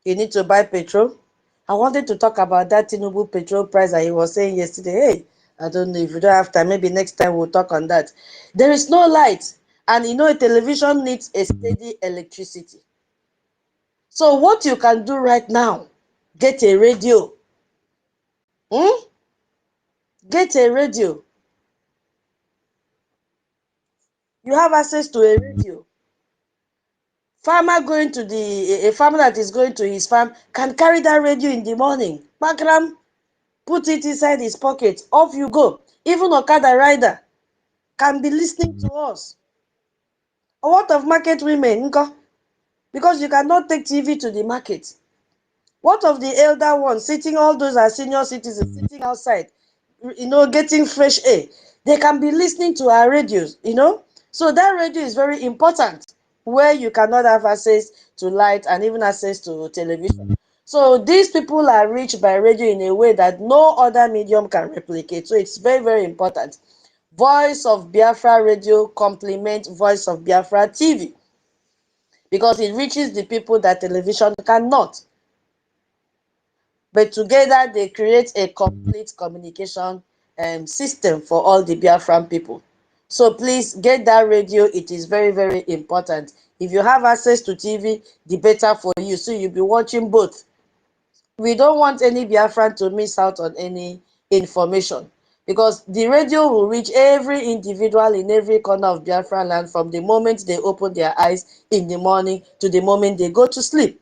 S1: You need to buy petrol. I wanted to talk about that Tinubu petrol price that he was saying yesterday. Hey, I don't know if you don't have time. Maybe next time we'll talk on that. There is no light. And you know, a television needs a steady electricity. So what you can do right now, get a radio. Get a radio. You have access to a radio. A farmer that is going to his farm can carry that radio in the morning. Backgram, put it inside his pocket. Off you go. Even Okada rider can be listening to us. A lot of market women, because you cannot take TV to the market. What of the elder ones sitting, all those are senior citizens sitting outside, getting fresh air? They can be listening to our radios, So that radio is very important where you cannot have access to light and even access to television. So these people are reached by radio in a way that no other medium can replicate. So it's very, very important. Voice of Biafra Radio complement Voice of Biafra TV because it reaches the people that television cannot. But together they create a complete communication system for all the Biafran people. So please get that radio. It is very, very important. If you have access to TV, the better for you. So you'll be watching both. We don't want any Biafran to miss out on any information because the radio will reach every individual in every corner of Biafran land from the moment they open their eyes in the morning to the moment they go to sleep.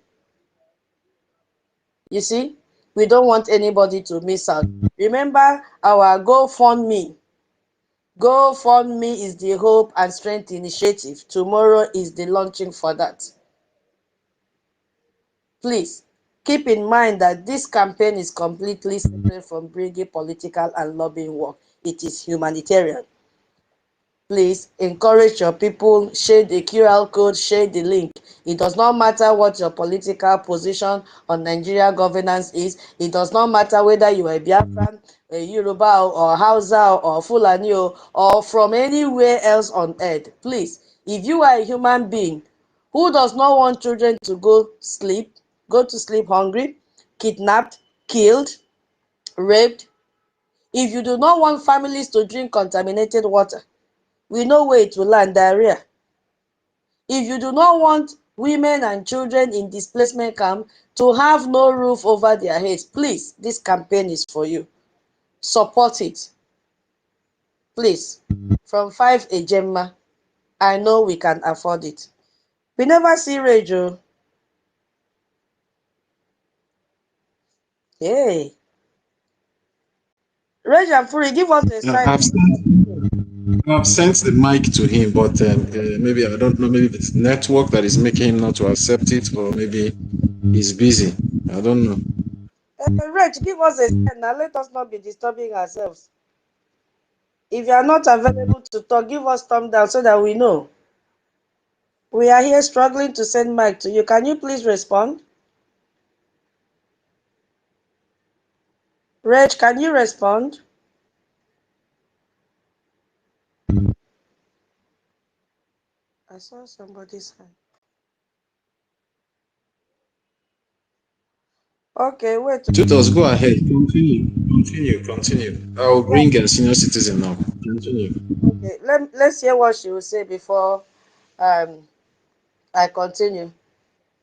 S1: You see, we don't want anybody to miss out. Remember our GoFundMe. GoFundMe is the Hope and Strength Initiative. Tomorrow is the launching for that. Please, keep in mind that this campaign is completely separate from bringing political and lobbying work. It is humanitarian. Please encourage your people, share the QR code, share the link. It does not matter what your political position on Nigeria governance is. It does not matter whether you are a Biafran, a Yoruba or Hausa or Fulani or from anywhere else on earth. Please, if you are a human being who does not want children to go to sleep hungry, kidnapped, killed, raped, if you do not want families to drink contaminated water, we know where it will land, diarrhea. If you do not want women and children in displacement camp to have no roof over their heads, please, this campaign is for you. Support it. Please. From 5 Ejemma, I know we can afford it. We never see radio. Hey. Reg and Fury, give us a sign.
S3: I've sent the mic to him, but maybe I don't know. Maybe it's network that is making him not to accept it, or maybe he's busy. I don't know.
S1: Reg, give us a sign now. Let us not be disturbing ourselves. If you are not available to talk, give us thumb down so that we know. We are here struggling to send mic to you. Can you please respond? Reg, can you respond? I saw somebody's hand. Okay, wait.
S3: Tutors, go ahead. Continue. I'll bring a senior citizen now. Continue.
S1: Okay, let's hear what she will say before um I continue.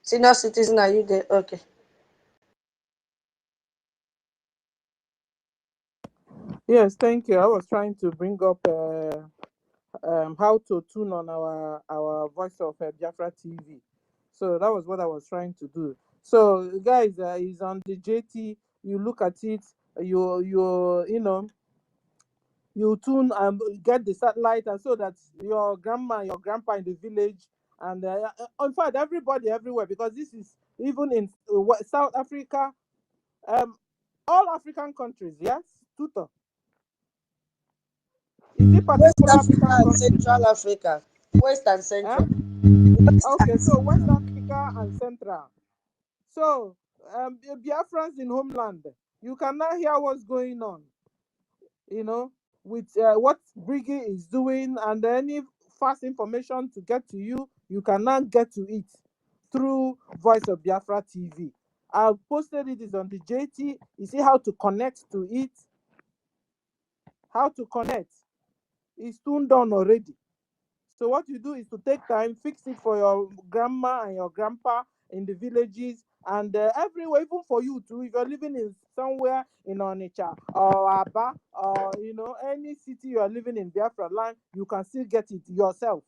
S1: Senior citizen, are you there? Okay.
S5: Yes, thank you. I was trying to bring up how to tune on our Voice of Biafra TV. So that was what I was trying to do. So guys, is on the JT. You look at it. You know, you tune and get the satellite, and so that your grandma and your grandpa in the village, and in fact everybody everywhere, because this is even in South Africa, um all African countries. Yes, tutor. Is it
S1: West
S5: particular
S1: Africa
S5: African
S1: and
S5: country?
S1: Central Africa. West and
S5: Eh?
S1: Central. West
S5: Okay,
S1: and
S5: so West Africa and Central. So Biafrans in homeland, you cannot hear what's going on, you know, with what Briggy is doing, and any fast information to get to you, you cannot get to it through Voice of Biafra TV. I posted it, is on the JT. You see how to connect to it. How to connect. It's tuned on already. So what you do is to take time, fix it for your grandma and your grandpa in the villages, and everywhere, even for you too. If you're living in somewhere in Onitsha or Aba, or any city you are living in Biafra land, you can still get it yourself.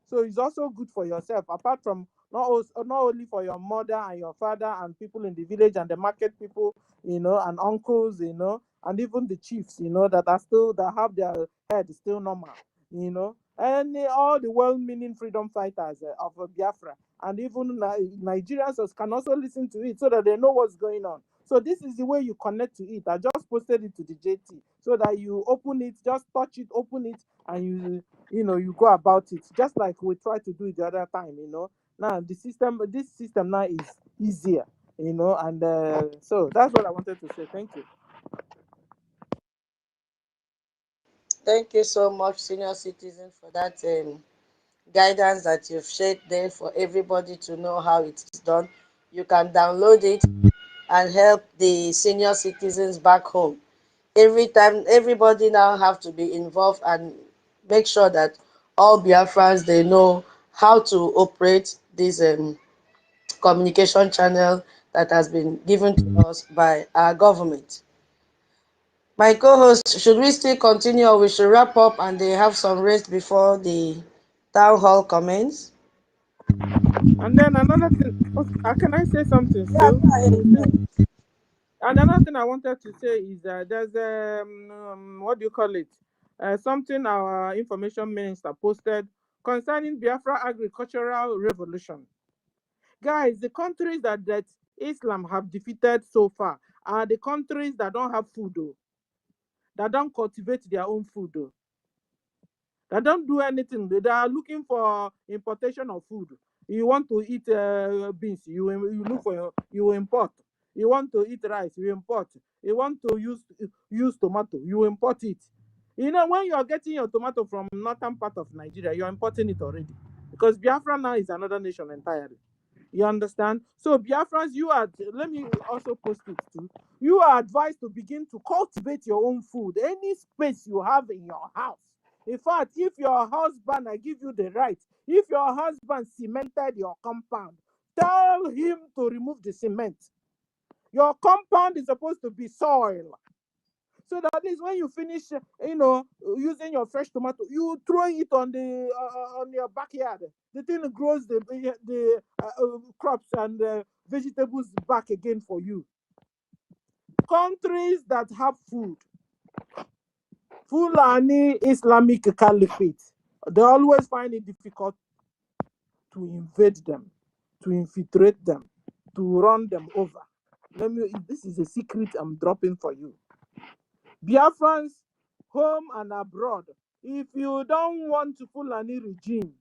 S5: So it's also good for yourself, apart from not only for your mother and your father and people in the village and the market people, and uncles, and even the chiefs, that have their head still normal, and all the well-meaning freedom fighters of Biafra, and even Nigerians can also listen to it, so that they know what's going on. So this is the way you connect to it. I just posted it to the JT, so that you open it, just touch it, open it, and you go about it, just like we tried to do it the other time. Now this system now is easier, and so that's what I wanted to say. Thank you.
S1: Thank you so much, senior citizen, for that guidance that you've shared there for everybody to know how it is done. You can download it and help the senior citizens back home. Every time, everybody now have to be involved and make sure that all Biafrans, they know how to operate this communication channel that has been given to us by our government. My co-host, should we still continue, or we should wrap up and they have some rest before the town hall commence?
S5: And then another thing, can I say something
S1: Yeah,
S5: still?
S1: go ahead.
S5: And another thing I wanted to say is there's what do you call it? Something our information minister posted concerning Biafra agricultural revolution. Guys, the countries that Islam have defeated so far are the countries that don't have food, though, that don't cultivate their own food, though. They don't do anything. They are looking for importation of food. You want to eat beans, you look for, you import. You want to eat rice, you import. You want to use tomato, you import it. When you are getting your tomato from northern part of Nigeria, you're importing it already, because Biafra now is another nation entirely. You understand? So Biafrans, let me also post it too. You are advised to begin to cultivate your own food. Any space you have in your house. In fact, if your husband, I give you the right, if your husband cemented your compound, tell him to remove the cement. Your compound is supposed to be soil. So that at least when you finish, using your fresh tomato, you throw it on your backyard. The thing grows the crops and vegetables back again for you. Countries that have food, Fulani Islamic Caliphate, they always find it difficult to invade them, to infiltrate them, to run them over. This is a secret I'm dropping for you. Biafrans, home and abroad, if you don't want Fulani regime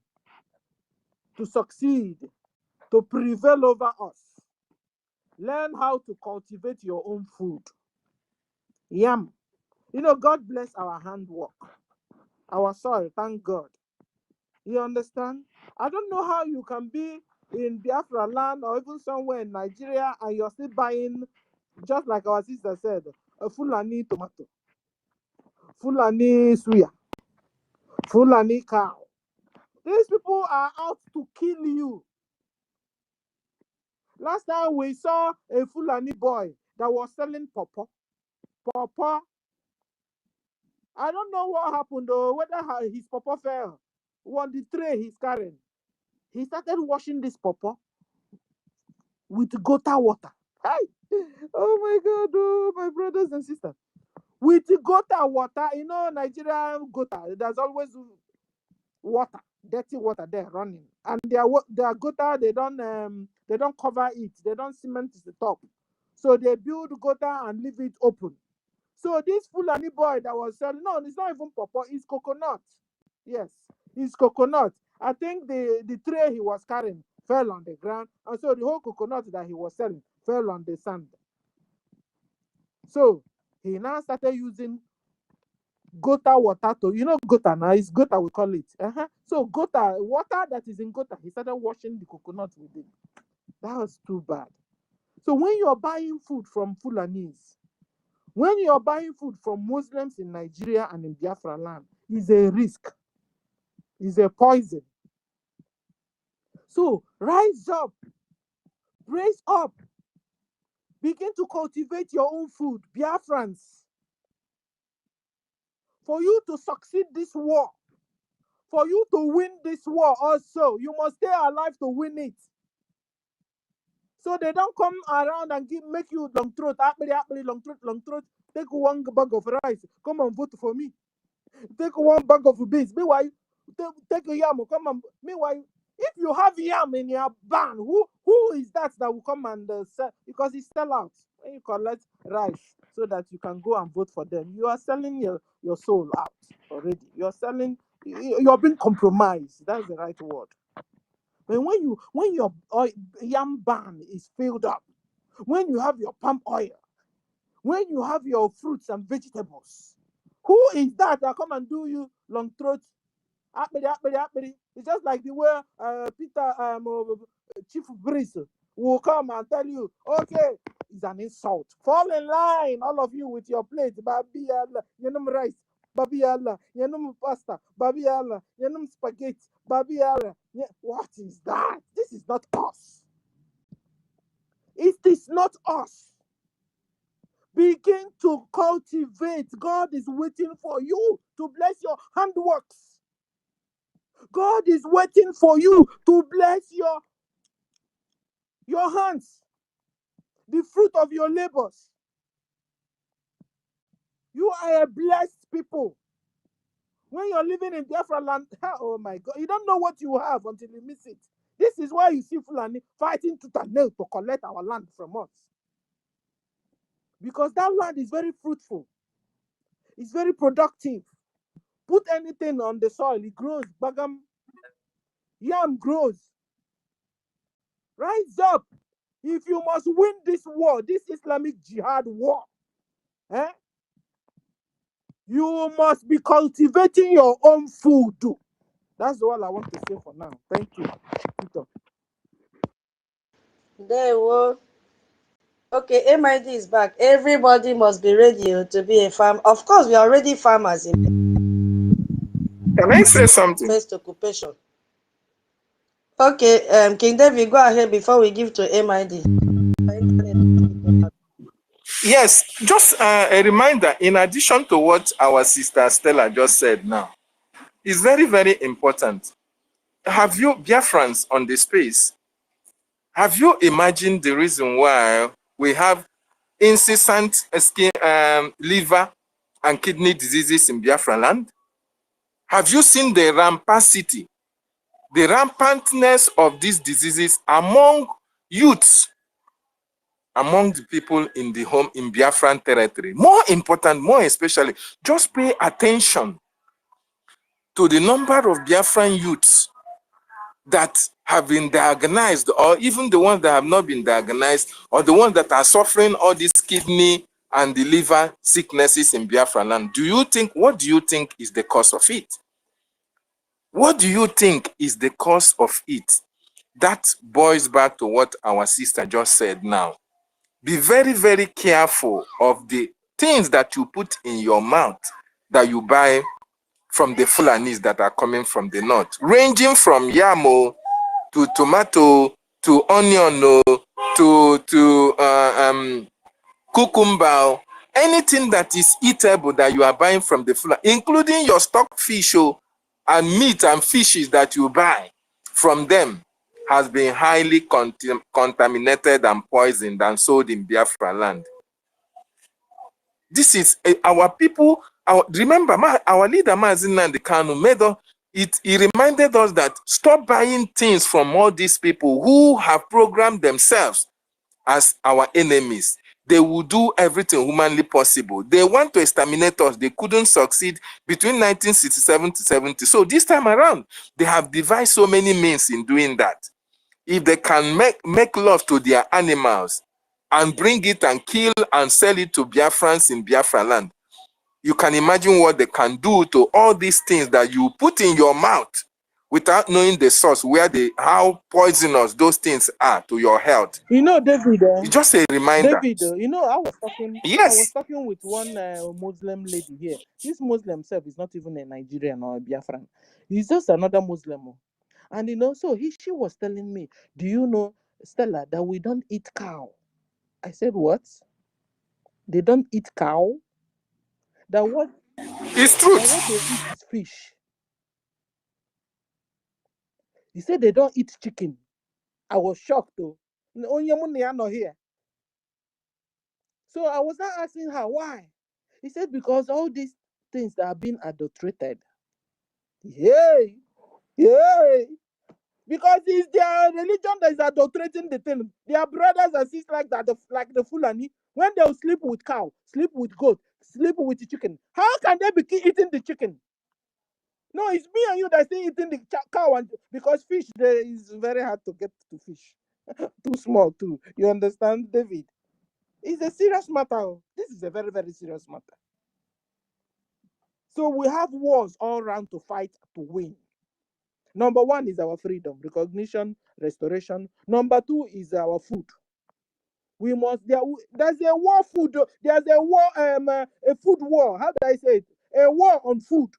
S5: to succeed, to prevail over us, learn how to cultivate your own food. Yam. God bless our handwork, our soil, thank God. You understand? I don't know how you can be in Biafra land or even somewhere in Nigeria and you're still buying, just like our sister said, a Fulani tomato, Fulani suya, Fulani cow. These people are out to kill you. Last time we saw a Fulani boy that was selling pawpaw. Pawpaw. I don't know what happened though, whether his pawpaw fell on the tray he's carrying. He started washing this pawpaw with gota water. Hey! Oh my God, oh my brothers and sisters. With gota water, you know, Nigerian gota, there's always water, dirty water there running. And their gota, they don't cover it, they don't cement the top. So they build gota and leave it open. So this Fulani boy that was selling, no, it's not even pawpaw, it's coconut. Yes, it's coconut. I think the tray he was carrying fell on the ground, and so the whole coconut that he was selling fell on the sand. So he now started using gota water to, you know, gota now, it's gota we call it. So gota, water that is in gota, he started washing the coconut with it. That was too bad. So when you're buying food from Fulanese, when you're buying food from Muslims in Nigeria and in Biafra land, is a risk, is a poison. So rise up, raise up, begin to cultivate your own food, Biafrans. For you to succeed this war, for you to win this war also, you must stay alive to win it. So they don't come around and make you long throat, long throat. Take one bag of rice, come and vote for me. Take one bag of beans. Meanwhile, take a yam, come and. Meanwhile, if you have yam in your barn, who is that will come and sell? Because it's sell out when you collect rice so that you can go and vote for them. You are selling your soul out already. You're selling. You're being compromised. That's the right word. But when your yam barn is filled up, when you have your palm oil, when you have your fruits and vegetables, who is that come and do you long throat? It's just like the way Peter, Chief Brice, will come and tell you, okay, it's an insult. Fall in line, all of you, with your plate. Babi Allah, yenum rice. Babi Allah, yenum pasta. Babi Allah, yenum spaghetti. Babi Allah. What is that? This is not us. It is not us. Begin to cultivate. God is waiting for you to bless your handworks. God is waiting for you to bless your hands, the fruit of your labors. You are a blessed people. When you're living in Biafra land, oh my God, you don't know what you have until you miss it. This is why you see Fulani fighting tooth and nail to collect our land from us. Because that land is very fruitful. It's very productive. Put anything on the soil, it grows. Bagam, yam grows. Rise up. If you must win this war, this Islamic jihad war, you must be cultivating your own food. That's all I want to say for now. Thank you.
S1: There we go. Okay, MID is back. Everybody must be ready to be a farmer. Of course, we are already farmers in
S4: Can I say something?
S1: first occupation. Okay, King David, go ahead before we give to MID.
S4: Yes, just a reminder, in addition to what our sister Stella just said now, it's very, very important. Have you, Biafrans on the space, have you imagined the reason why we have incessant liver and kidney diseases in Biafra land? Have you seen the rampacity, the rampantness of these diseases among youths, among the people in the home in Biafran territory? More important, more especially, just pay attention to the number of Biafran youths that have been diagnosed, or even the ones that have not been diagnosed, or the ones that are suffering all these kidney and the liver sicknesses in Biafra land. What do you think is the cause of it? What do you think is the cause of it? That boils back to what our sister just said now. Be very, very careful of the things that you put in your mouth that you buy from the Fulanis that are coming from the north, ranging from yamo to tomato to onion to cucumber, anything that is eatable that you are buying from the Fulani, including your stock fish and meat and fishes that you buy from them, has been highly contaminated and poisoned and sold in Biafra land. This is our people. Remember, our leader, NNAMDI KANU, made us. He reminded us that stop buying things from all these people who have programmed themselves as our enemies. They will do everything humanly possible. They want to exterminate us. They couldn't succeed between 1967 to 70. So this time around, they have devised so many means in doing that. If they can make love to their animals and bring it and kill and sell it to Biafrans in Biafra land, you can imagine what they can do to all these things that you put in your mouth without knowing the source, how poisonous those things are to your health.
S5: You know, David.
S4: It's just a reminder.
S5: David, you know, I was talking
S4: Yes.
S5: with one Muslim lady here. This Muslim self is not even a Nigerian or a Biafran. He's just another Muslim. And you know, so she was telling me, do you know, Stella, that we don't eat cow? I said, what? They don't eat cow? That what?
S4: It's truth.
S5: That what they eat is fish. He said they don't eat chicken. I was shocked though. Not here. So I was not asking her why. He said because all these things that are being adulterated. Yay! Yay! Because it's their religion that is adulterating the thing. Their brothers and sisters like that, like the Fulani, when they'll sleep with cow, sleep with goat, sleep with the chicken. How can they be eating the chicken? No, it's me and you that still eating the cow, and because fish there is very hard to get to fish. Too small too. You understand, David? It's a serious matter. This is a very, very serious matter. So we have wars all around to fight to win. Number one is our freedom, recognition, restoration. Number two is our food. We must there's a war food. There's a war a food war. How do I say it? A war on food.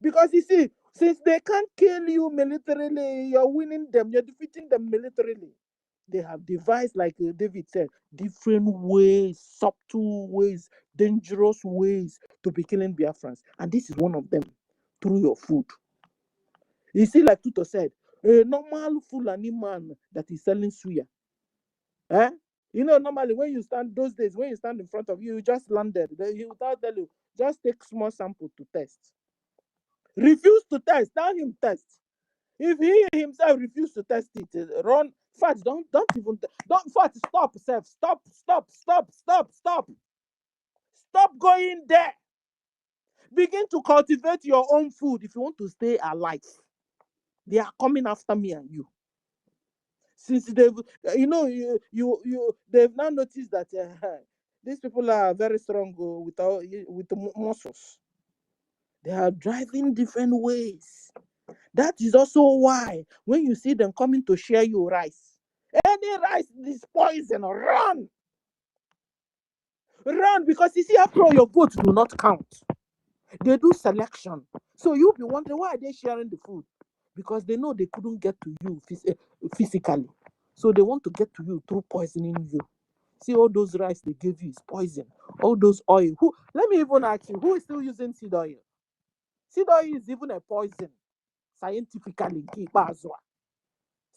S5: Because you see, since they can't kill you militarily, you're winning them, you're defeating them militarily. They have devised, like David said, different ways, subtle ways, dangerous ways to be killing Biafrans. And this is one of them, through your food. You see, like Tuto said, a normal Fulani man that is selling suya. You know, normally when you stand, those days, when you stand in front of you, you just landed. He will tell you, just take small sample to test. Refuse to test, tell him test. If he himself refuse to test it, run. Fat, don't even, don't fat, stop, self, stop. Stop going there. Begin to cultivate your own food if you want to stay alive. They are coming after me and you. Since they've, they've now noticed that these people are very strong with the muscles. They are driving different ways. That is also why when you see them coming to share your rice, any rice is poison, run. Run, because you see, after all, your votes do not count. They do selection. So you'll be wondering, why are they sharing the food? Because they know they couldn't get to you physically. So they want to get to you through poisoning you. See, all those rice they gave you is poison. All those oil. Let me even ask you, who is still using seed oil? Seed oil is even a poison, scientifically.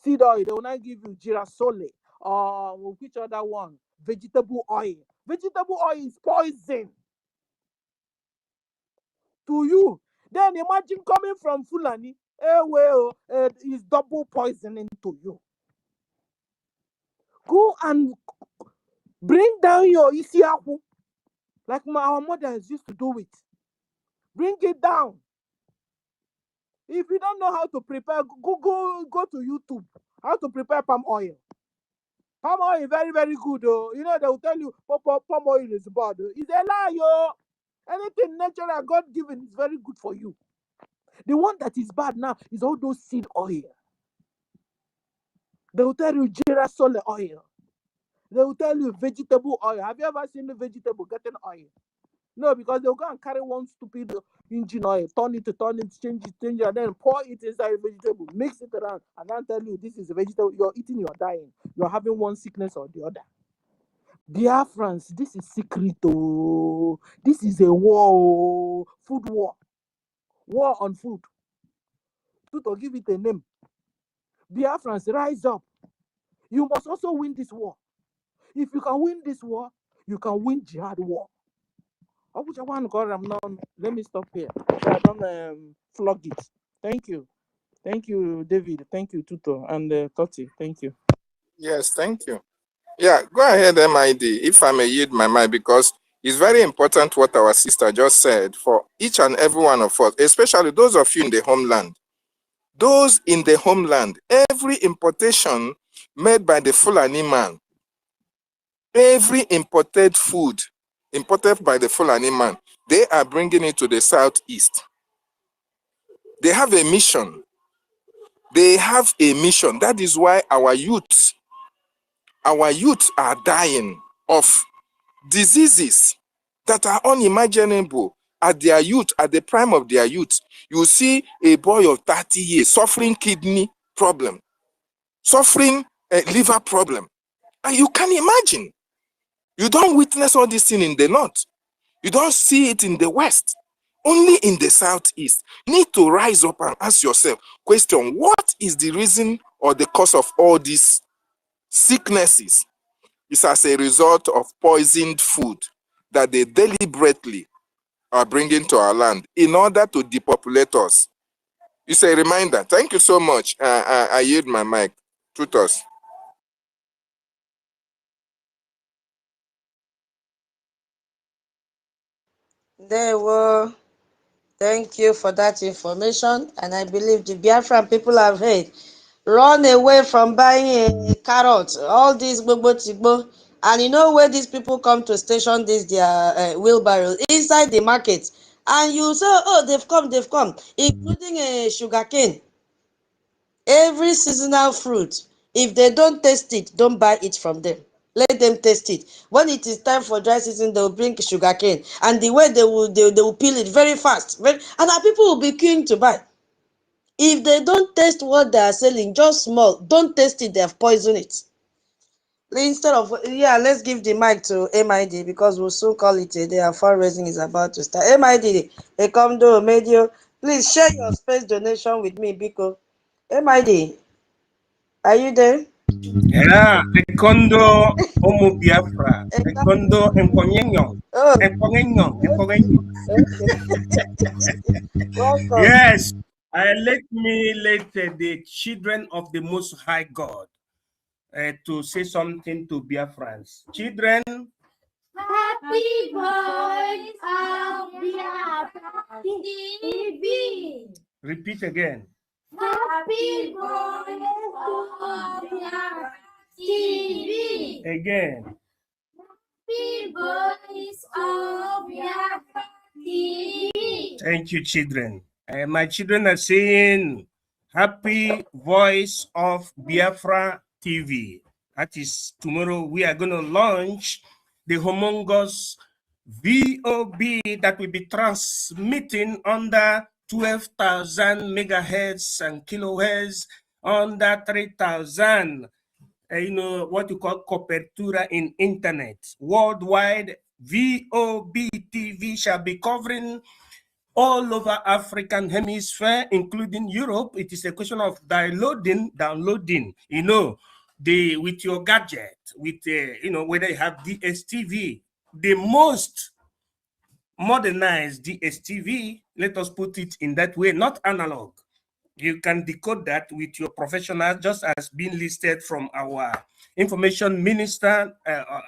S5: Seed oil, they will not give you girasole or which other one? Vegetable oil. Vegetable oil is poison to you. Then imagine coming from Fulani, is double poisoning to you. Go and bring down your isiaku, like our mothers used to do it. Bring it down. If you don't know how to prepare, go to YouTube. How to prepare palm oil. Palm oil is very, very good. You know, they will tell you palm oil is bad. It's a lie, yo. Anything natural, God given is very good for you. The one that is bad now is all those seed oil. They will tell you girasole oil. They will tell you vegetable oil. Have you ever seen the vegetable getting oil? No, because they'll go and carry one stupid engine oil, turn it, change it, and then pour it inside a vegetable, mix it around, and then tell you this is a vegetable. You're eating, you're dying. You're having one sickness or the other. Dear friends, this is secret. Oh, this is a war, food war. War on food. To give it a name. Dear friends, rise up. You must also win this war. If you can win this war, you can win jihad war. Let me stop here so I don't flog it. Thank you. Thank you, David. Thank you, Tuto and Toti. Thank you.
S4: Yes, thank you. Yeah, go ahead, MID, if I may yield my mind, because it's very important what our sister just said for each and every one of us, especially those of you in the homeland. Those in the homeland, every importation made by the Fulani man, every imported food imported by the Fulani man, they are bringing it to the southeast. They have a mission. They have a mission. That is why our youth are dying of diseases that are unimaginable at their youth, at the prime of their youth. You see a boy of 30 years suffering kidney problem, suffering a liver problem. And you can imagine. You don't witness all this thing in the north. You don't see it in the west. Only in the southeast. You need to rise up and ask yourself, question, what is the reason or the cause of all these sicknesses? It's as a result of poisoned food that they deliberately are bringing to our land in order to depopulate us. It's a reminder. Thank you so much. I yield my mic. Tutos.
S1: There were. Thank you for that information. And I believe the Biafran people have heard. Run away from buying a carrot, all these gbogbo tigbo. And you know where these people come to station this their wheelbarrow? Inside the market. And you say, oh, they've come, including a sugarcane. Every seasonal fruit. If they don't taste it, don't buy it from them. Let them taste it. When it is time for dry season, they will bring sugarcane. And the way they will peel it very fast. And our people will be queuing to buy. If they don't taste what they are selling, just small, don't taste it, they have poisoned it. Instead of, let's give the mic to MID because we'll soon call it a day and fundraising is about to start. MID, Ekomdo, Medio, please share your space donation with me, Biko. MID, are you there?
S7: Yeah, Ekondo Omo Biafra. Ekondo Emponyenyo.
S1: Oh,
S7: Emponyenyo.
S1: welcome.
S7: Yes. Let the children of the Most High God to say something to Biafrans. Children.
S8: Happy Voice of Biafra TV.
S7: Repeat again.
S8: Happy Voice of Biafra TV.
S7: Again.
S8: Happy Voice of Biafra TV.
S7: Thank you, children. My children are saying, Happy Voice of Biafra TV. That is tomorrow we are going to launch the humongous VOB that will be transmitting under 12,000 megahertz and kilohertz under 3,000. What you call copertura in internet. Worldwide, VOB TV shall be covering all over African hemisphere, including Europe. It is a question of downloading, with your gadget, with, whether you have DSTV, the most modernized DSTV, let us put it in that way, not analog. You can decode that with your professional, just as being listed from our information minister,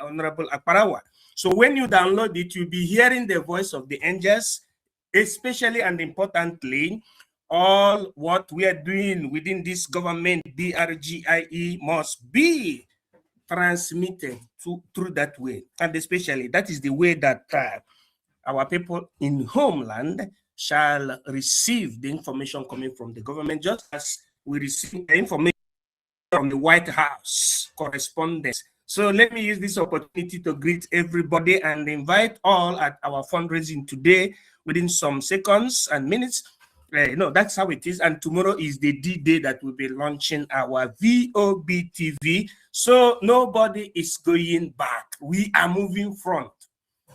S7: Honorable Akparawa. So when you download it, you'll be hearing the voice of the angels, especially and importantly, all what we are doing within this government, BRGIE, must be transmitted through that way. And especially, that is the way that our people in homeland shall receive the information coming from the government, just as we receive the information from the White House correspondence. So let me use this opportunity to greet everybody and invite all at our fundraising today within some seconds and minutes. That's how it is. And tomorrow is the D-Day that we'll be launching our VOB TV. So nobody is going back. We are moving front.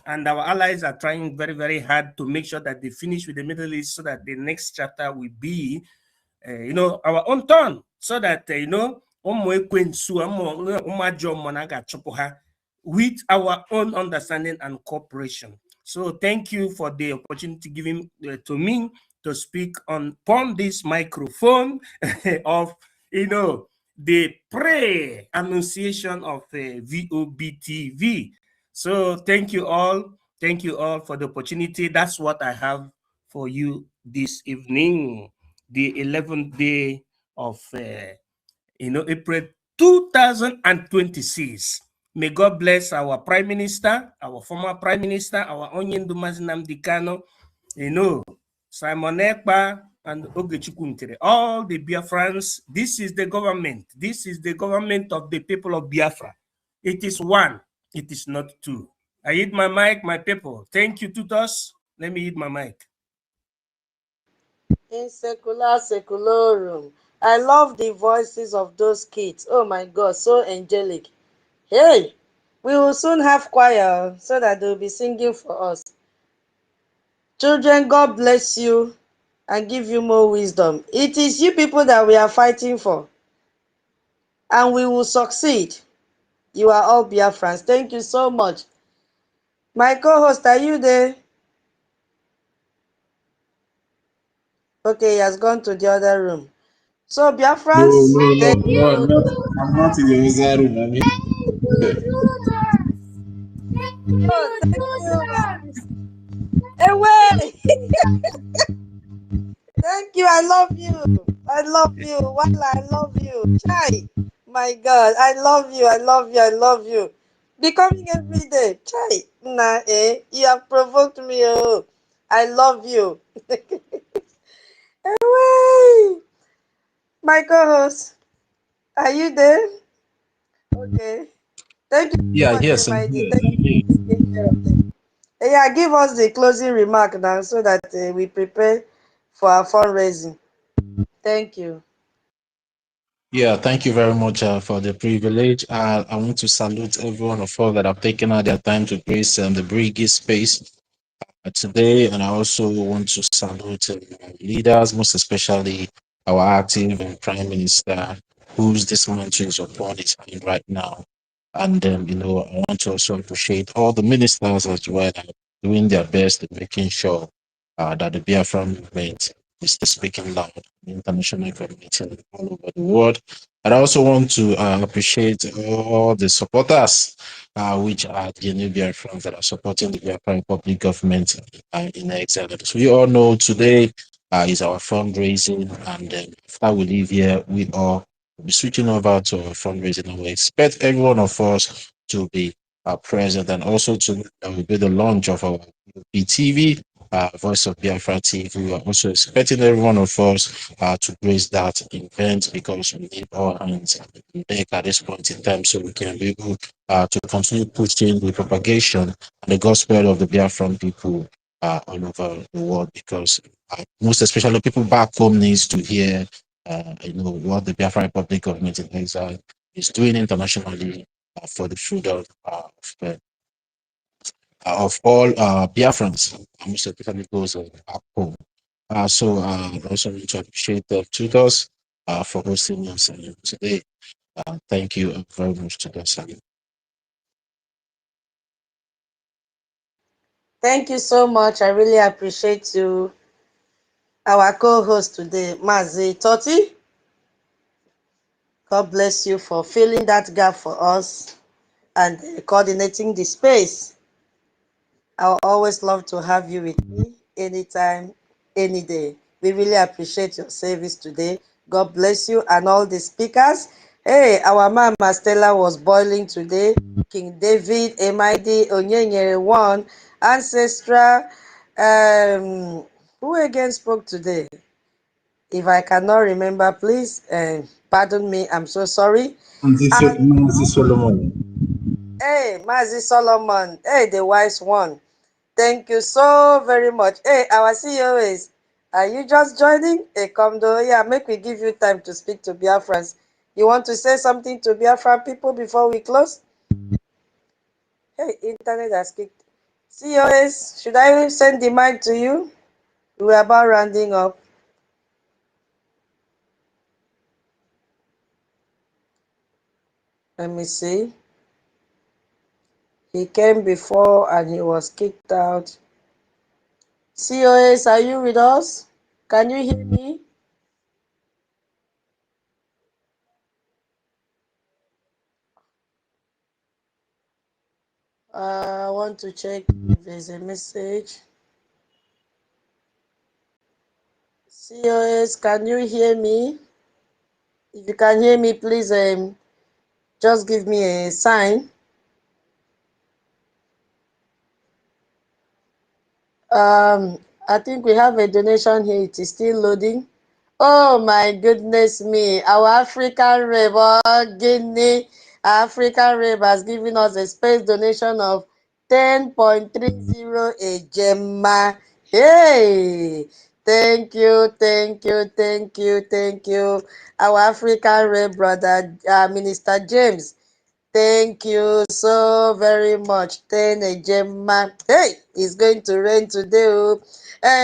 S7: And our allies are trying very, very hard to make sure that they finish with the Middle East so that the next chapter will be, our own turn. So that, with our own understanding and cooperation. So thank you for the opportunity given to me to speak upon this microphone of, the pre-annunciation of VOBTV. So thank you all. Thank you all for the opportunity. That's what I have for you this evening, the 11th day of April 2026. May God bless our Prime Minister, our former Prime Minister, our NNAMDI KANU, Simon Ekpa, and Ogechukwu Ntere, all the Biafrans. This is the government. This is the government of the people of Biafra. It is one. It is not two. I hit my mic, my people. Thank you, tutors. Let me hit my mic.
S1: In secularum. I love the voices of those kids. Oh my God, so angelic. Hey, we will soon have choir so that they'll be singing for us. Children, God bless you and give you more wisdom. It is you people that we are fighting for. And we will succeed. You are all Biafrans. Thank you so much. My co-host, are you there? Okay, he has gone to the other room. So Biafrans,
S3: No, I'm not in the other room. I'm here.
S1: oh, thank you, Away! Thank you. I love you. I love you. Wala, I love you. Chai. My God, I love you. I love you. I love you. Becoming every day. Chai. Nah, you have provoked me. Oh, I love you. Away. My co-host, are you there? Okay. Thank you so
S3: Yeah,
S1: much,
S3: yes, I'm
S1: Mighty.
S3: here.
S1: Thank you for taking care of them. Yeah, give us the closing remark now so that we prepare for our fundraising. Thank you.
S3: Yeah, thank you very much for the privilege. I want to salute every one of us that have taken out their time to grace the Briggy space today, and I also want to salute leaders, most especially our active and Prime Minister, whose this mantle is upon his hand right now. And I want to also appreciate all the ministers as well, doing their best in making sure that the Biafra movement is still speaking loud in the international community and all over the world. And I also want to appreciate all the supporters, which are the new Biafrans that are supporting the Biafra Republic government in exile. So we all know today is our fundraising, and after we leave here, we all will be switching over to our fundraising, and we expect every one of us to be present, and also to will be the launch of our BTV, Voice of Biafra TV. We are also expecting every one of us to grace that event because we need all hands on deck at this point in time so we can be able to continue pushing the propagation and the gospel of the Biafran people all over the world, because most especially people back home needs to hear what the Biafra Republic government in exile is doing internationally for the freedom of all Biafrans, most especially those back home. So I also want to appreciate the tutors for hosting us today. Thank you very much to the
S1: Thank you so much. I really appreciate you. Our co-host today, Mazi Toti. God bless you for filling that gap for us and coordinating the space. I will always love to have you with me anytime, any day. We really appreciate your service today. God bless you and all the speakers. Hey, our Mama Stella was boiling today. King David, MID, Onyenyere One, Ancestral, Who again spoke today? If I cannot remember, please pardon me. I'm so sorry.
S3: Manzi Solomon.
S1: Hey, Mazi Solomon. Hey, the wise one. Thank you so very much. Hey, our CEO is. Are you just joining? Hey, come do. Yeah, make we give you time to speak to Biafrans. You want to say something to Biafran people before we close? Hey, internet has kicked. COS, should I send the mic to you? We're about rounding up. Let me see. He came before and he was kicked out. COS, are you with us? Can you hear me? I want to check if there's a message. COS, can you hear me? If you can hear me, please just give me a sign. I think we have a donation here. It is still loading. Oh my goodness me. Our African Reb, Guinea, African Reb has given us a space donation of 10.30 a gemma. Hey, thank you, thank you, thank you, thank you. Our African Reb brother, Minister James. Thank you so very much. Ten a gemma. Hey, it's going to rain today.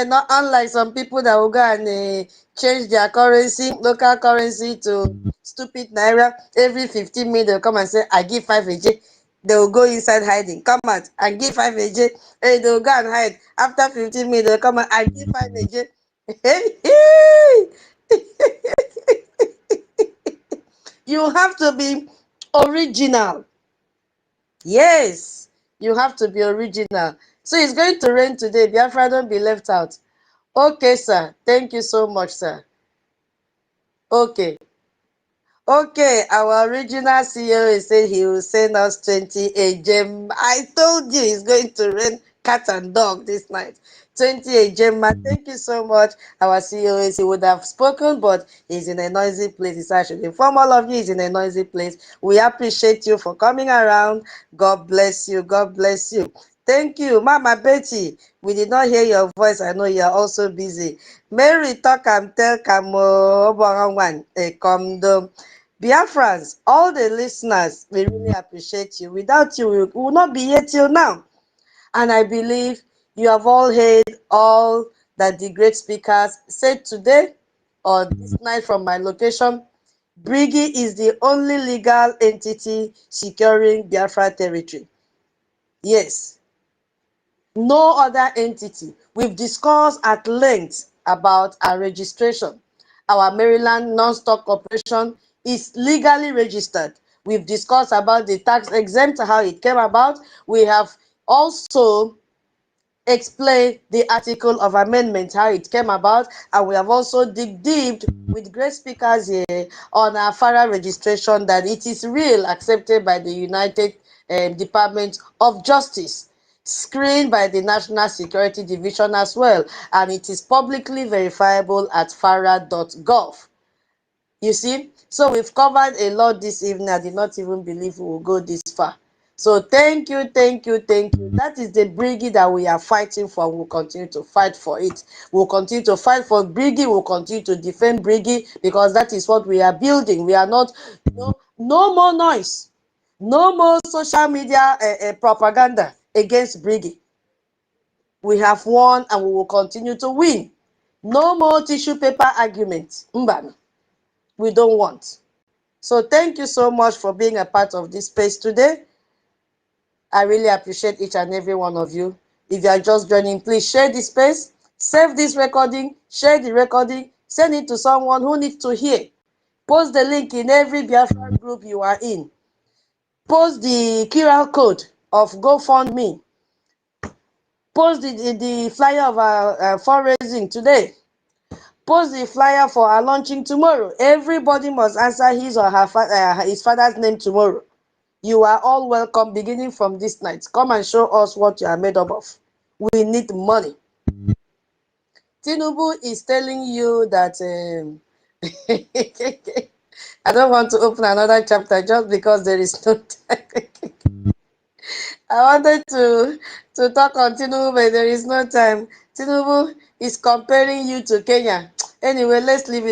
S1: Not unlike some people that will go and change their currency, local currency to stupid naira. Every 15 minutes they'll come and say, I give 5 AJ. They will go inside hiding. Come out and give 5 AJ. Hey, they'll go and hide. After 15 minutes, they'll come out and give 5 AJ. Hey, you have to be original. Yes, you have to be original. So it's going to rain today. Biafra, don't be left out. Okay, sir. Thank you so much, sir. Okay. Okay, our original CEO said he will send us 28 gem. I told you it's going to rain cat and dog this night. 28 gem. Thank you so much. Our CEO is, he would have spoken, but he's in a noisy place. He's actually inform all of you, he's in a noisy place. We appreciate you for coming around. God bless you. God bless you. Thank you, Mama Betty. We did not hear your voice. I know you are also busy. Mary talk and tell Kamo one come down. Biafrans, all the listeners, we really appreciate you. Without you, we will not be here till now. And I believe you have all heard all that the great speakers said today or this night from my location. Brigi is the only legal entity securing Biafra territory. Yes, no other entity. We've discussed at length about our registration. Our Maryland non-stock corporation is legally registered. We've discussed about the tax exempt, how it came about. We have also explained the article of amendment, how it came about, and we have also dig deep with great speakers here on our FARA registration that it is real, accepted by the United Department of Justice, screened by the National Security Division as well, and it is publicly verifiable at fara.gov. You see, so we've covered a lot this evening. I did not even believe we will go this far. So thank you, thank you, thank you. That is the Brigi that we are fighting for. We'll continue to fight for it. We'll continue to fight for Brigi. We'll continue to defend Brigi because that is what we are building. We are not, no more noise. No more social media propaganda against Brigi. We have won and we will continue to win. No more tissue paper arguments. Mbana. We don't want. So thank you so much for being a part of this space today. I really appreciate each and every one of you. If you are just joining, please share this space, save this recording, share the recording, send it to someone who needs to hear. Post the link in every Biafran group you are in. Post the QR code of GoFundMe. Post the flyer of our fundraising today. Post the flyer for our launching tomorrow. Everybody must answer his or her his father's name tomorrow. You are all welcome beginning from this night. Come and show us what you are made up of. We need money. Tinubu is telling you that I don't want to open another chapter just because there is no time. I wanted to talk on Tinubu, but there is no time. Tinubu is comparing you to Kenya. Anyway, let's leave it.